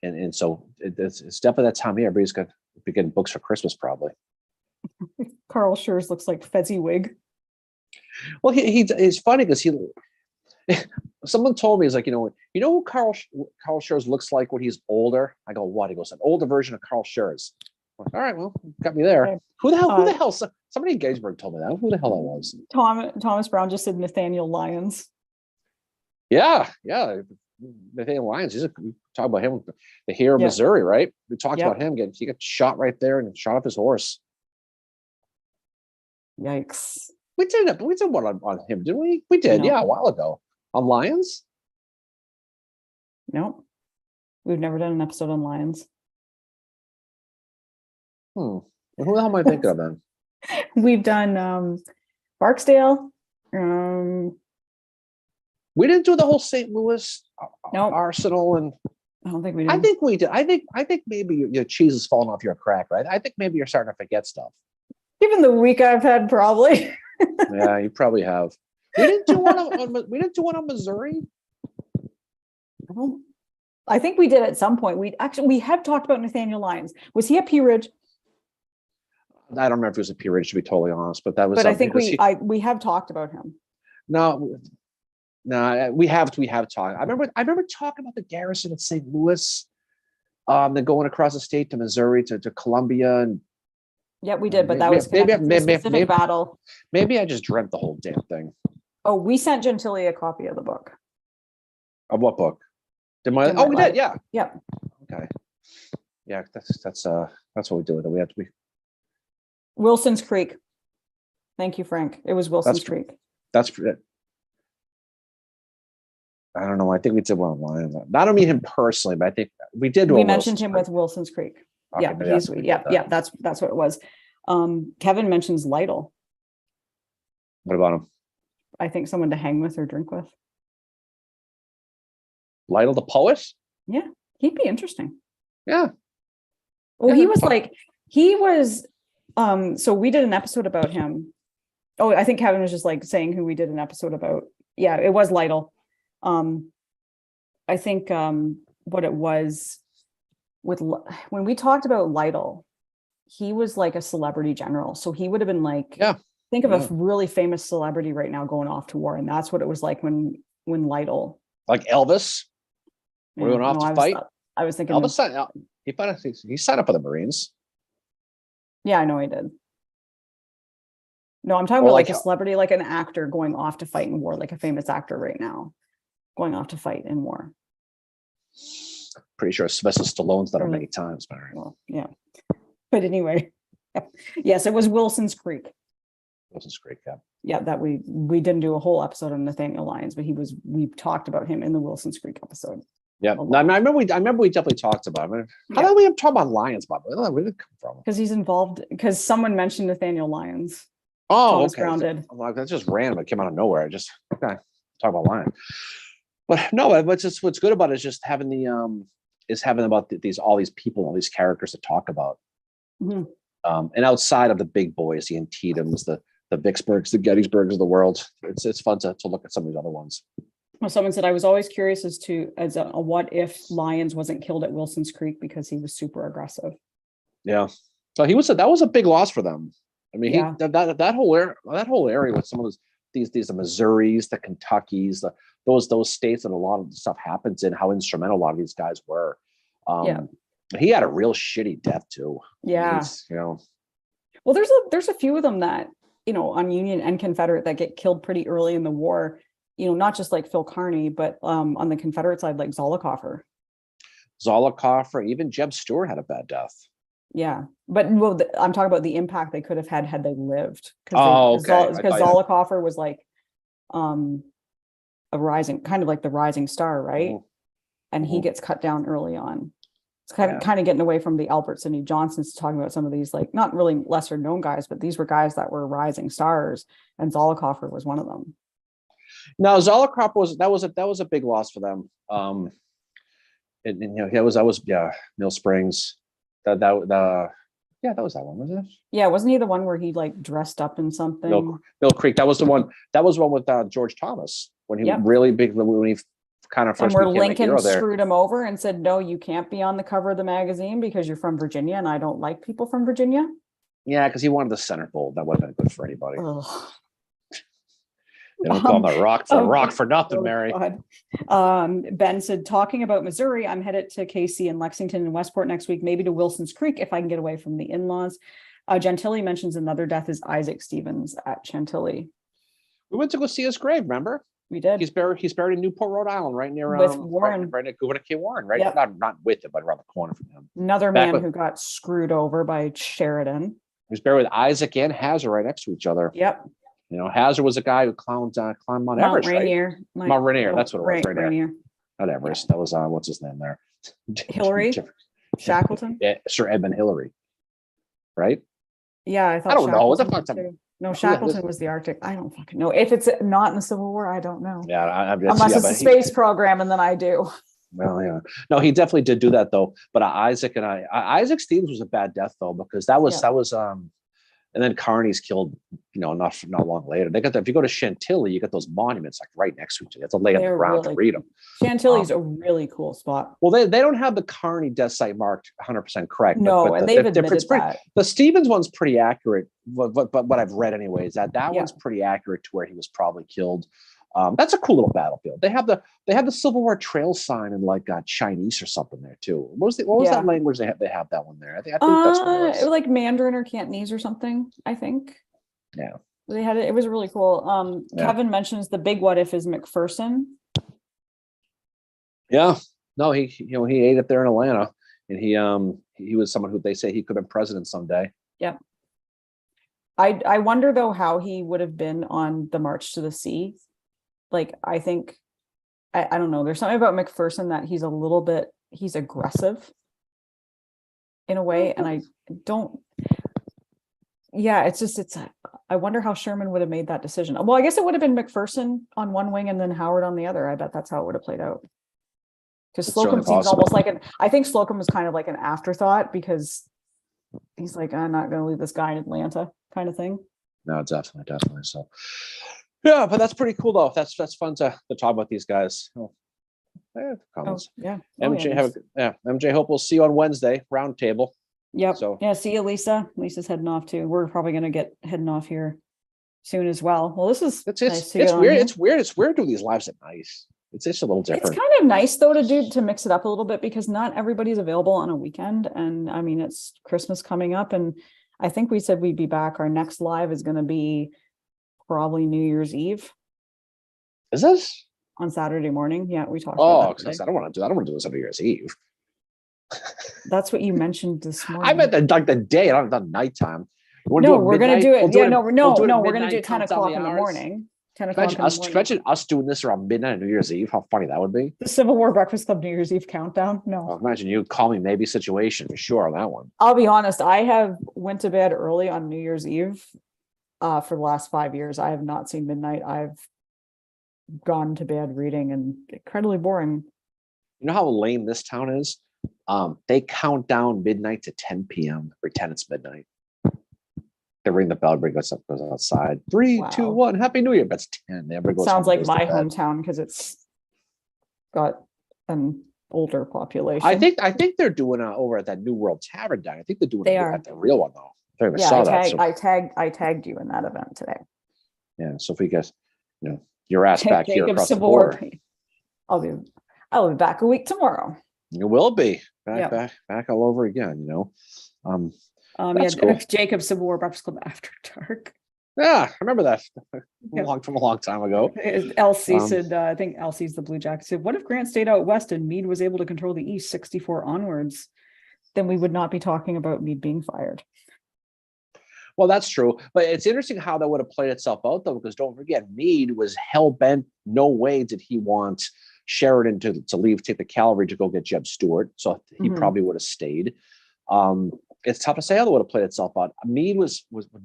and so it's definitely that time of year. Everybody's got to be getting books for Christmas, probably. Carl Schurz looks like Fezziwig. Well, he's funny because he. Someone told me, he's like, who Carl Schurz looks like when he's older. I go, what? He goes, an older version of Carl Schurz. I'm like, all right, well, got me there. Okay. Who the hell? Somebody in Gettysburg told me that. Who the hell that was? Thomas Brown just said Nathaniel Lyons. Yeah. Nathaniel Lyons. We talk about him, the hero of Missouri, right? We talked about him he got shot right there and shot off his horse. Yikes. We did one on him, didn't we? We did, a while ago. On Lions? Nope. We've never done an episode on Lions. Who the hell am I thinking of then? We've done Barksdale. We didn't do the whole St. Louis Arsenal, and I don't think we did. I think we did. I think maybe your cheese is falling off your crack, right? I think maybe you're starting to forget stuff. Given the week I've had, probably. Yeah, you probably have. We didn't do one on Missouri. Well, I think we did at some point. We have talked about Nathaniel Lyons. Was he at Pea Ridge? I don't remember if it was a Pea Ridge, to be totally honest, but that was. But I think we have talked about him. No, we have talked. I remember talking about the garrison at St. Louis. They're going across the state to Missouri to Columbia, and yeah, we did, but that was maybe a specific battle. Maybe I just dreamt the whole damn thing. Oh, we sent Gentili a copy of the book. Of what book? We did, yeah. Yeah. Okay. Yeah, that's what we do with it. We have to be Wilson's Creek. Thank you, Frank. It was Wilson's Creek. That's it. I don't know. I think we did one online. I don't mean him personally, but I think we did. We mentioned him with Wilson's Creek. Okay, that's what it was. Kevin mentions Lytle. What about him? I think someone to hang with or drink with. Lytle the poet? Yeah, he'd be interesting. Yeah. Well, he was so we did an episode about him. Oh, I think Kevin was just like saying who we did an episode about. Yeah, it was Lytle. I think what it was when we talked about Lytle, he was like a celebrity general. So he would have been like, think of a really famous celebrity right now going off to war. And that's what it was like when Lytle. Like Elvis? We're going off to fight? I was thinking. Elvis he signed up for the Marines. Yeah, I know he did. No, I'm talking about like a celebrity, like an actor going off to fight in war, like a famous actor right now going off to fight in war. Pretty sure Sylvester Stallone's done it many times, Mary. Well, yeah. But anyway, yes, it was Wilson's Creek. Wilson's Creek, yeah. Yeah, that we didn't do a whole episode on Nathaniel Lyons, but we talked about him in the Wilson's Creek episode. Yeah, I remember we definitely talked about him. How did we talk about Lyons, Bob? Where did it come from? Because he's involved. Because someone mentioned Nathaniel Lyons. Oh, okay. That's just random. It came out of nowhere. I just talk about Lyons. But no, what's good about it is just having all these people, all these characters to talk about. Mm-hmm. And outside of the big boys, the Antietam's, the Vicksburgs, the Gettysburgs of the world, it's fun to look at some of these other ones. Well, someone said I was always curious as what if Lyons wasn't killed at Wilson's Creek because he was super aggressive. Yeah, so that was a big loss for them. I mean, that whole area with some of these the Missouris, the Kentuckys, those states that a lot of the stuff happens in, how instrumental a lot of these guys were. He had a real shitty death too. Yeah, well, there's a few of them that on Union and Confederate that get killed pretty early in the war. Not just like Phil Kearny, but on the Confederate side, like Zollicoffer, even Jeb Stuart had a bad death. Yeah, but I'm talking about the impact they could have had they lived. Because Zollicoffer was like a rising, kind of like the rising star, right? Mm-hmm. And he gets cut down early on. It's kind of getting away from the Albert Sidney Johnsons, talking about some of these like not really lesser known guys, but these were guys that were rising stars, and Zollicoffer was one of them. No, Zollicoffer was a big loss for them. Mill Springs. That was that one, was it? Yeah, wasn't he the one where he like dressed up in something? Mill Creek. That was the one. That was one with George Thomas when he really big when he kind of first. And where Lincoln screwed him over and said, "No, you can't be on the cover of the magazine because you're from Virginia, and I don't like people from Virginia." Yeah, because he wanted the centerfold. That would have been good for anybody. Ugh. They don't call him the rock for nothing, Oh, Mary. God. Ben said, talking about Missouri, I'm headed to KC and Lexington and Westport next week, maybe to Wilson's Creek if I can get away from the in-laws. Gentilly mentions another death is Isaac Stevens at Chantilly. We went to go see his grave, remember? We did. He's buried in Newport, Rhode Island, right near With Warren. right near Gouin K. Warren, right? Yep. Not with him, but around the corner from him. Another Back man with- who got screwed over by Sheridan. He was buried with Isaac and Hazard right next to each other. Yep. You know, Hazard was a guy who climbed Mount Mount Everest, right? Rainier. Mount Rainier, that's what it was, Rainier. Rainier. Not Everest. That was what's his name there? Hillary? Shackleton. Yeah, Sir Edmund Hillary. Right? Yeah, I thought. I don't know. What the Shackleton fuck's was too. No, Yeah, Shackleton was the Arctic. I don't fucking know. If it's not in the Civil War, I don't know. Yeah, Unless it's a space program, and then I do. Well, yeah. No, he definitely did do that though. But Isaac Stevens was a bad death though, because that was and then Kearney's killed, not long later. They got that. If you go to Chantilly, you got those monuments like right next to each other. You have to lay on the ground to read them. Chantilly's a really cool spot. Well, they don't have the Kearney death site marked 100% correct. No, and they've admitted that. The Stevens one's pretty accurate. But what I've read anyway is that one's pretty accurate to where he was probably killed. That's a cool little battlefield. They have the Civil War trail sign in like Chinese or something there too. What was that language they have that one there? I think that's what it was. Like Mandarin or Cantonese or something, I think. Yeah. They had it. It was really cool. Kevin mentions the big what if is McPherson. Yeah. No, he ate it there in Atlanta, and he was someone who they say he could have been president someday. Yeah. I wonder though how he would have been on the March to the Sea. Like, I think, I don't know. There's something about McPherson that he's aggressive in a way. And I wonder how Sherman would have made that decision. Well, I guess it would have been McPherson on one wing and then Howard on the other. I bet that's how it would have played out. Because Slocum seems almost like I think Slocum was kind of like an afterthought because he's like, I'm not going to leave this guy in Atlanta kind of thing. No, definitely. So, yeah, but that's pretty cool though. That's fun to talk about these guys. Comments. MJ. Hope we'll see you on Wednesday. Round table. Yep. So see you, Lisa. Lisa's heading off too. We're probably going to get heading off here soon as well. Well, this is it's weird. It's weird doing these lives at night. It's just a little different. It's kind of nice though to mix it up a little bit because not everybody's available on a weekend, and I mean it's Christmas coming up, and I think we said we'd be back. Our next live is going to be probably New Year's Eve. Is this on Saturday morning? Yeah, we talked. about that I don't want to do this on New Year's Eve. That's what you mentioned this morning. I meant the day, not the nighttime. No, we're going to do it. We're going to do 10 o'clock in the morning. 10 o'clock in the morning. Imagine us doing this around midnight on New Year's Eve. How funny that would be. The Civil War Breakfast Club New Year's Eve countdown. No. Well, imagine you call me maybe situation for sure on that one. I'll be honest. I have went to bed early on New Year's Eve for the last 5 years. I have not seen midnight. I've gone to bed reading and incredibly boring. You know how lame this town is? They count down midnight to 10 p.m. Pretend it's midnight. They ring the bell, everybody goes outside. 3, 2, 1, Happy New Year. That's 10. Sounds like my hometown because it's got an older population. I think they're doing over at that New World Tavern down. I think they're doing at the real one though. I tagged you in that event today. Yeah, so if we get your ass back here across the border, I'll be back a week tomorrow. You will be back all over again. Cool. Jacob Civil War Breakfast Club After Dark. Yeah, I remember that from a long time ago. Elsie said, I think Elsie's the Blue Jacket said, what if Grant stayed out west and Meade was able to control the east 64 onwards? Then we would not be talking about Meade being fired. Well, that's true. But it's interesting how that would have played itself out, though, because don't forget, Meade was hell-bent. No way did he want Sheridan to leave, take the cavalry to go get Jeb Stuart. So he probably would have stayed. It's tough to say how that would have played itself out. Meade would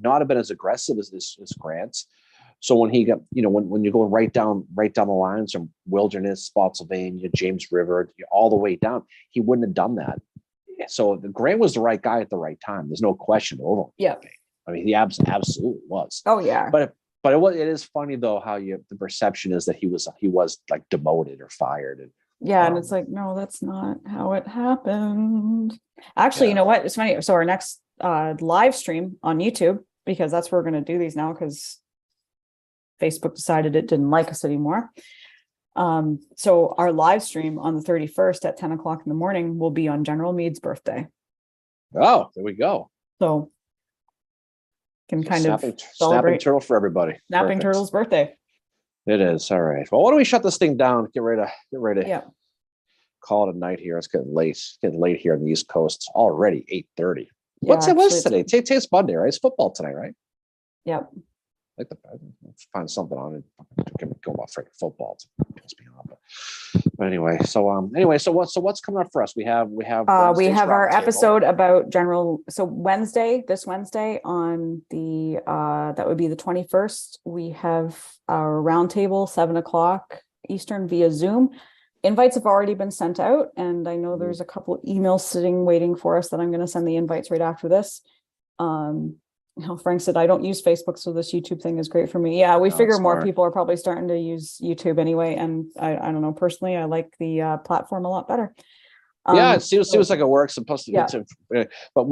not have been as aggressive as Grant. So when he got, when you're going right down the lines from Wilderness, Spotsylvania, James River, all the way down, he wouldn't have done that. So Grant was the right guy at the right time. There's no question over. Yeah. I mean, he absolutely was. Oh yeah. But it is funny though how the perception is that he was like demoted or fired. And it's like, no, that's not how it happened. Actually, you know what? It's funny. So our next live stream on YouTube, because that's where we're going to do these now, because Facebook decided it didn't like us anymore. So our live stream on the 31st at 10 o'clock in the morning will be on General Meade's birthday. Oh, there we go. So can kind of Snapping celebrate turtle for everybody. Snapping Perfect. Turtle's birthday. It is. All right. Well, why don't we shut this thing down? Get ready to Yeah. call it a night here. It's getting late. It's getting late here on the East Coast. It's already 8:30. Yeah, What's today? Today's Monday, right? It's football tonight, right? Yep. Like let's find something on it. Go about freaking football. It's me off. But anyway, so what's coming up for us? We have We Wednesday's have our roundtable. episode about this Wednesday on the that would be the 21st. We have our roundtable 7 o'clock Eastern via Zoom. Invites have already been sent out, and I know there's a couple emails sitting waiting for us that I'm going to send the invites right after this. Frank said, I don't use Facebook, so this YouTube thing is great for me. Yeah, we figure more smart. people are probably starting to use YouTube anyway. And I don't know, personally, I like the platform a lot better. Yeah, it seems like it works. Supposed to, Yeah. But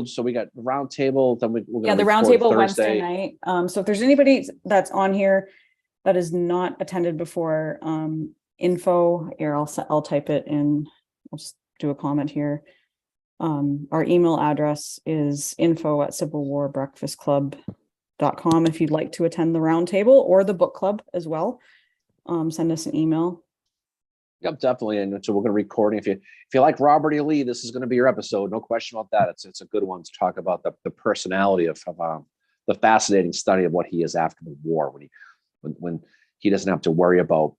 so we got the round table, then we're Yeah, the record roundtable Thursday. Wednesday night. So if there's anybody that's on here that has not attended before, info here, I'll type it in. I'll just do a comment here. Our email address is info@civilwarbreakfastclub.com. If you'd like to attend the roundtable or the book club as well, send us an email. Yep, definitely. And so we're going to record. If you like Robert E. Lee, this is going to be your episode. No question about that. It's a good one to talk about the personality of the fascinating study of what he is after the war, when he doesn't have to worry about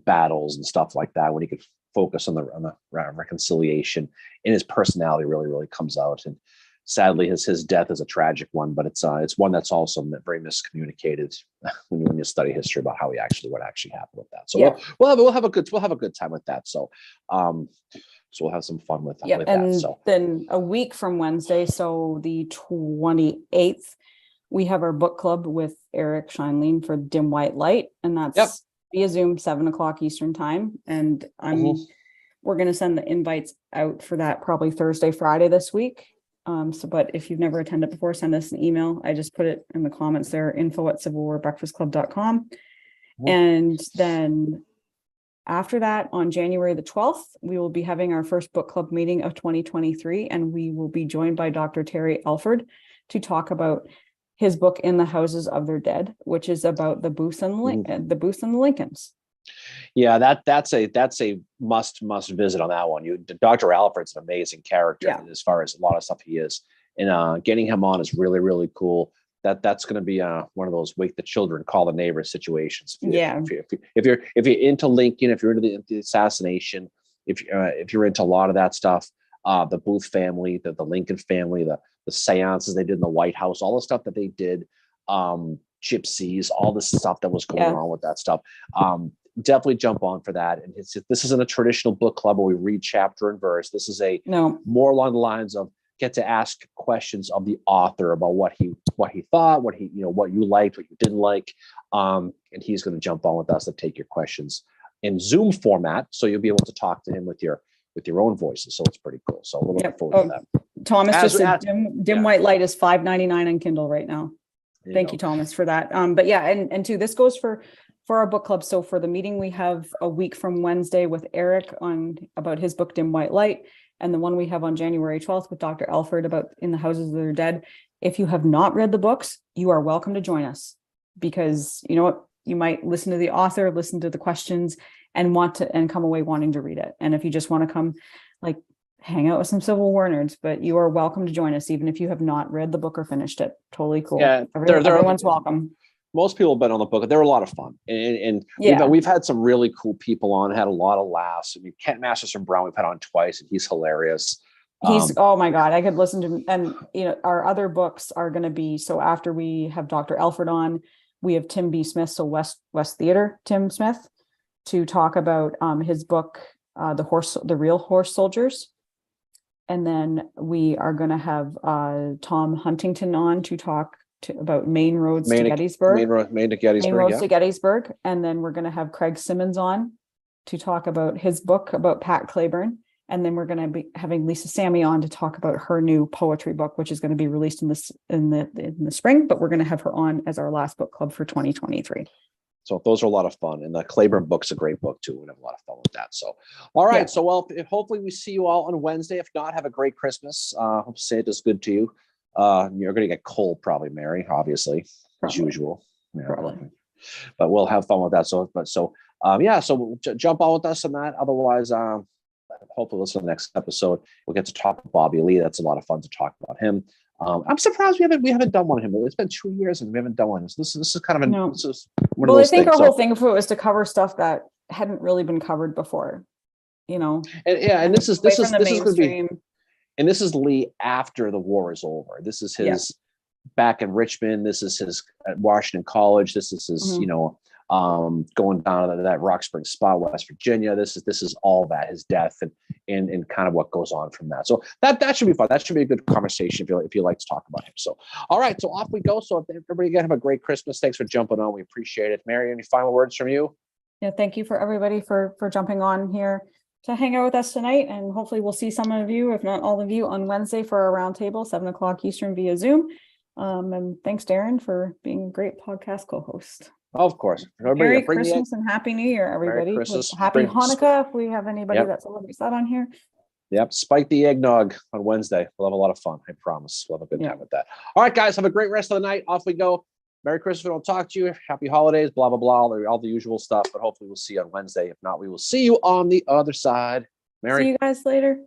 battles and stuff like that, when he could focus on the reconciliation, and his personality really comes out. And sadly, his death is a tragic one, but it's one that's also very miscommunicated when you study history about what actually happened with that. So Yeah. we'll have a good time with that. So we'll have some fun with Yeah, with and that. So then a week from Wednesday, so the 28th, we have our book club with Eric Scheinlein for Dim White Light, and that's via Zoom, 7 o'clock Eastern time. And we're going to send the invites out for that probably Thursday, Friday this week. But if you've never attended before, send us an email. I just put it in the comments there, info@civilwarbreakfastclub.com. And then after that, on January the 12th, we will be having our first book club meeting of 2023, and we will be joined by Dr. Terry Alford to talk about his book In the Houses of Their Dead, which is about the Booths and the Lincolns. yeah, that's a must visit on that one. Dr. Alfred's an amazing character as far as a lot of stuff he is, and getting him on is really cool. That's going to be one of those wake the children, call the neighbors situations. If you're into Lincoln, if you're into the assassination, if you're into a lot of that stuff, the Booth family, the Lincoln family, the seances they did in the White House, all the stuff that they did, gypsies, all this stuff that was going on with that stuff. Definitely jump on for that. And this isn't a traditional book club where we read chapter and verse. This is more along the lines of get to ask questions of the author about what he thought, what you liked, what you didn't like. And he's going to jump on with us to take your questions in Zoom format. So you'll be able to talk to him with your own voices. So it's pretty cool. So we're looking forward to that. Thomas just said Dim White Light is $5.99 on Kindle right now. Thank you, Thomas, for that. But yeah, and two, this goes for our book club. So for the meeting, we have a week from Wednesday with Eric about his book, Dim White Light. And the one we have on January 12th with Dr. Alford about In the Houses of Their Dead. If you have not read the books, you are welcome to join us, because you know what? You might listen to the author, listen to the questions, and come away wanting to read it. And if you just want to come hang out with some Civil War nerds, but you are welcome to join us, even if you have not read the book or finished it. Totally cool. Yeah, everyone's welcome. Most people have been on the book. They're a lot of fun, and we've had some really cool people on. Had a lot of laughs. I mean, Kent Masterson Brown we've had on twice, and he's hilarious. He's oh my god, I could listen to him. And our other books are going to be, so after we have Dr. Alford on, we have Tim B. Smith, so West Theater Tim Smith, to talk about his book, The Real Horse Soldiers. And then we are going to have Tom Huntington on to talk about Main Roads to Gettysburg. Main Roads to Gettysburg. And then we're going to have Craig Simmons on to talk about his book about Pat Claiborne. And then we're going to be having Lisa Sammy on to talk about her new poetry book, which is going to be released in the spring, but we're going to have her on as our last book club for 2023. So those are a lot of fun. And the Claiborne book's a great book too. We're gonna have a lot of fun with that. So, all right. Yeah. So, well, hopefully we see you all on Wednesday. If not, have a great Christmas. Hope Santa's good to you. You're gonna get cold probably, Mary, obviously, as Probably. usual. Yeah, Probably. but we'll have fun with that. So jump on with us on that. Otherwise, hopefully listen to the next episode. We'll get to talk with Bobby Lee. That's a lot of fun to talk about him. I'm surprised we haven't done one of him. It's been 2 years and we haven't done one. So this is kind of No. this is one of Well, I those think things. our whole thing of it was to cover stuff that hadn't really been covered before, And this is away going from the to be, mainstream. and this is Lee after the war is over. This is his back in Richmond. This is his at Washington College. This is his, going down to that Rock Spring Spa, West Virginia. This is all that, his death and kind of what goes on from that. So that should be fun. That should be a good conversation if you like to talk about him. So, all right. So off we go. So everybody again, have a great Christmas. Thanks for jumping on. We appreciate it. Mary, any final words from you? Yeah, thank you for everybody for jumping on here to hang out with us tonight. And hopefully we'll see some of you, if not all of you, on Wednesday for our roundtable, 7:00 Eastern via Zoom. And thanks, Darren, for being a great podcast co-host. Of course. Everybody, Merry Christmas and Happy New Year, everybody. Merry Christmas. Happy Hanukkah, if we have anybody that celebrates that on here. Yep. Spike the eggnog on Wednesday. We'll have a lot of fun. I promise. We'll have a good time with that. All right, guys. Have a great rest of the night. Off we go. Merry Christmas. We don't talk to you. Happy holidays, blah, blah, blah. All the usual stuff. But hopefully we'll see you on Wednesday. If not, we will see you on the other side. Mary. See you guys later.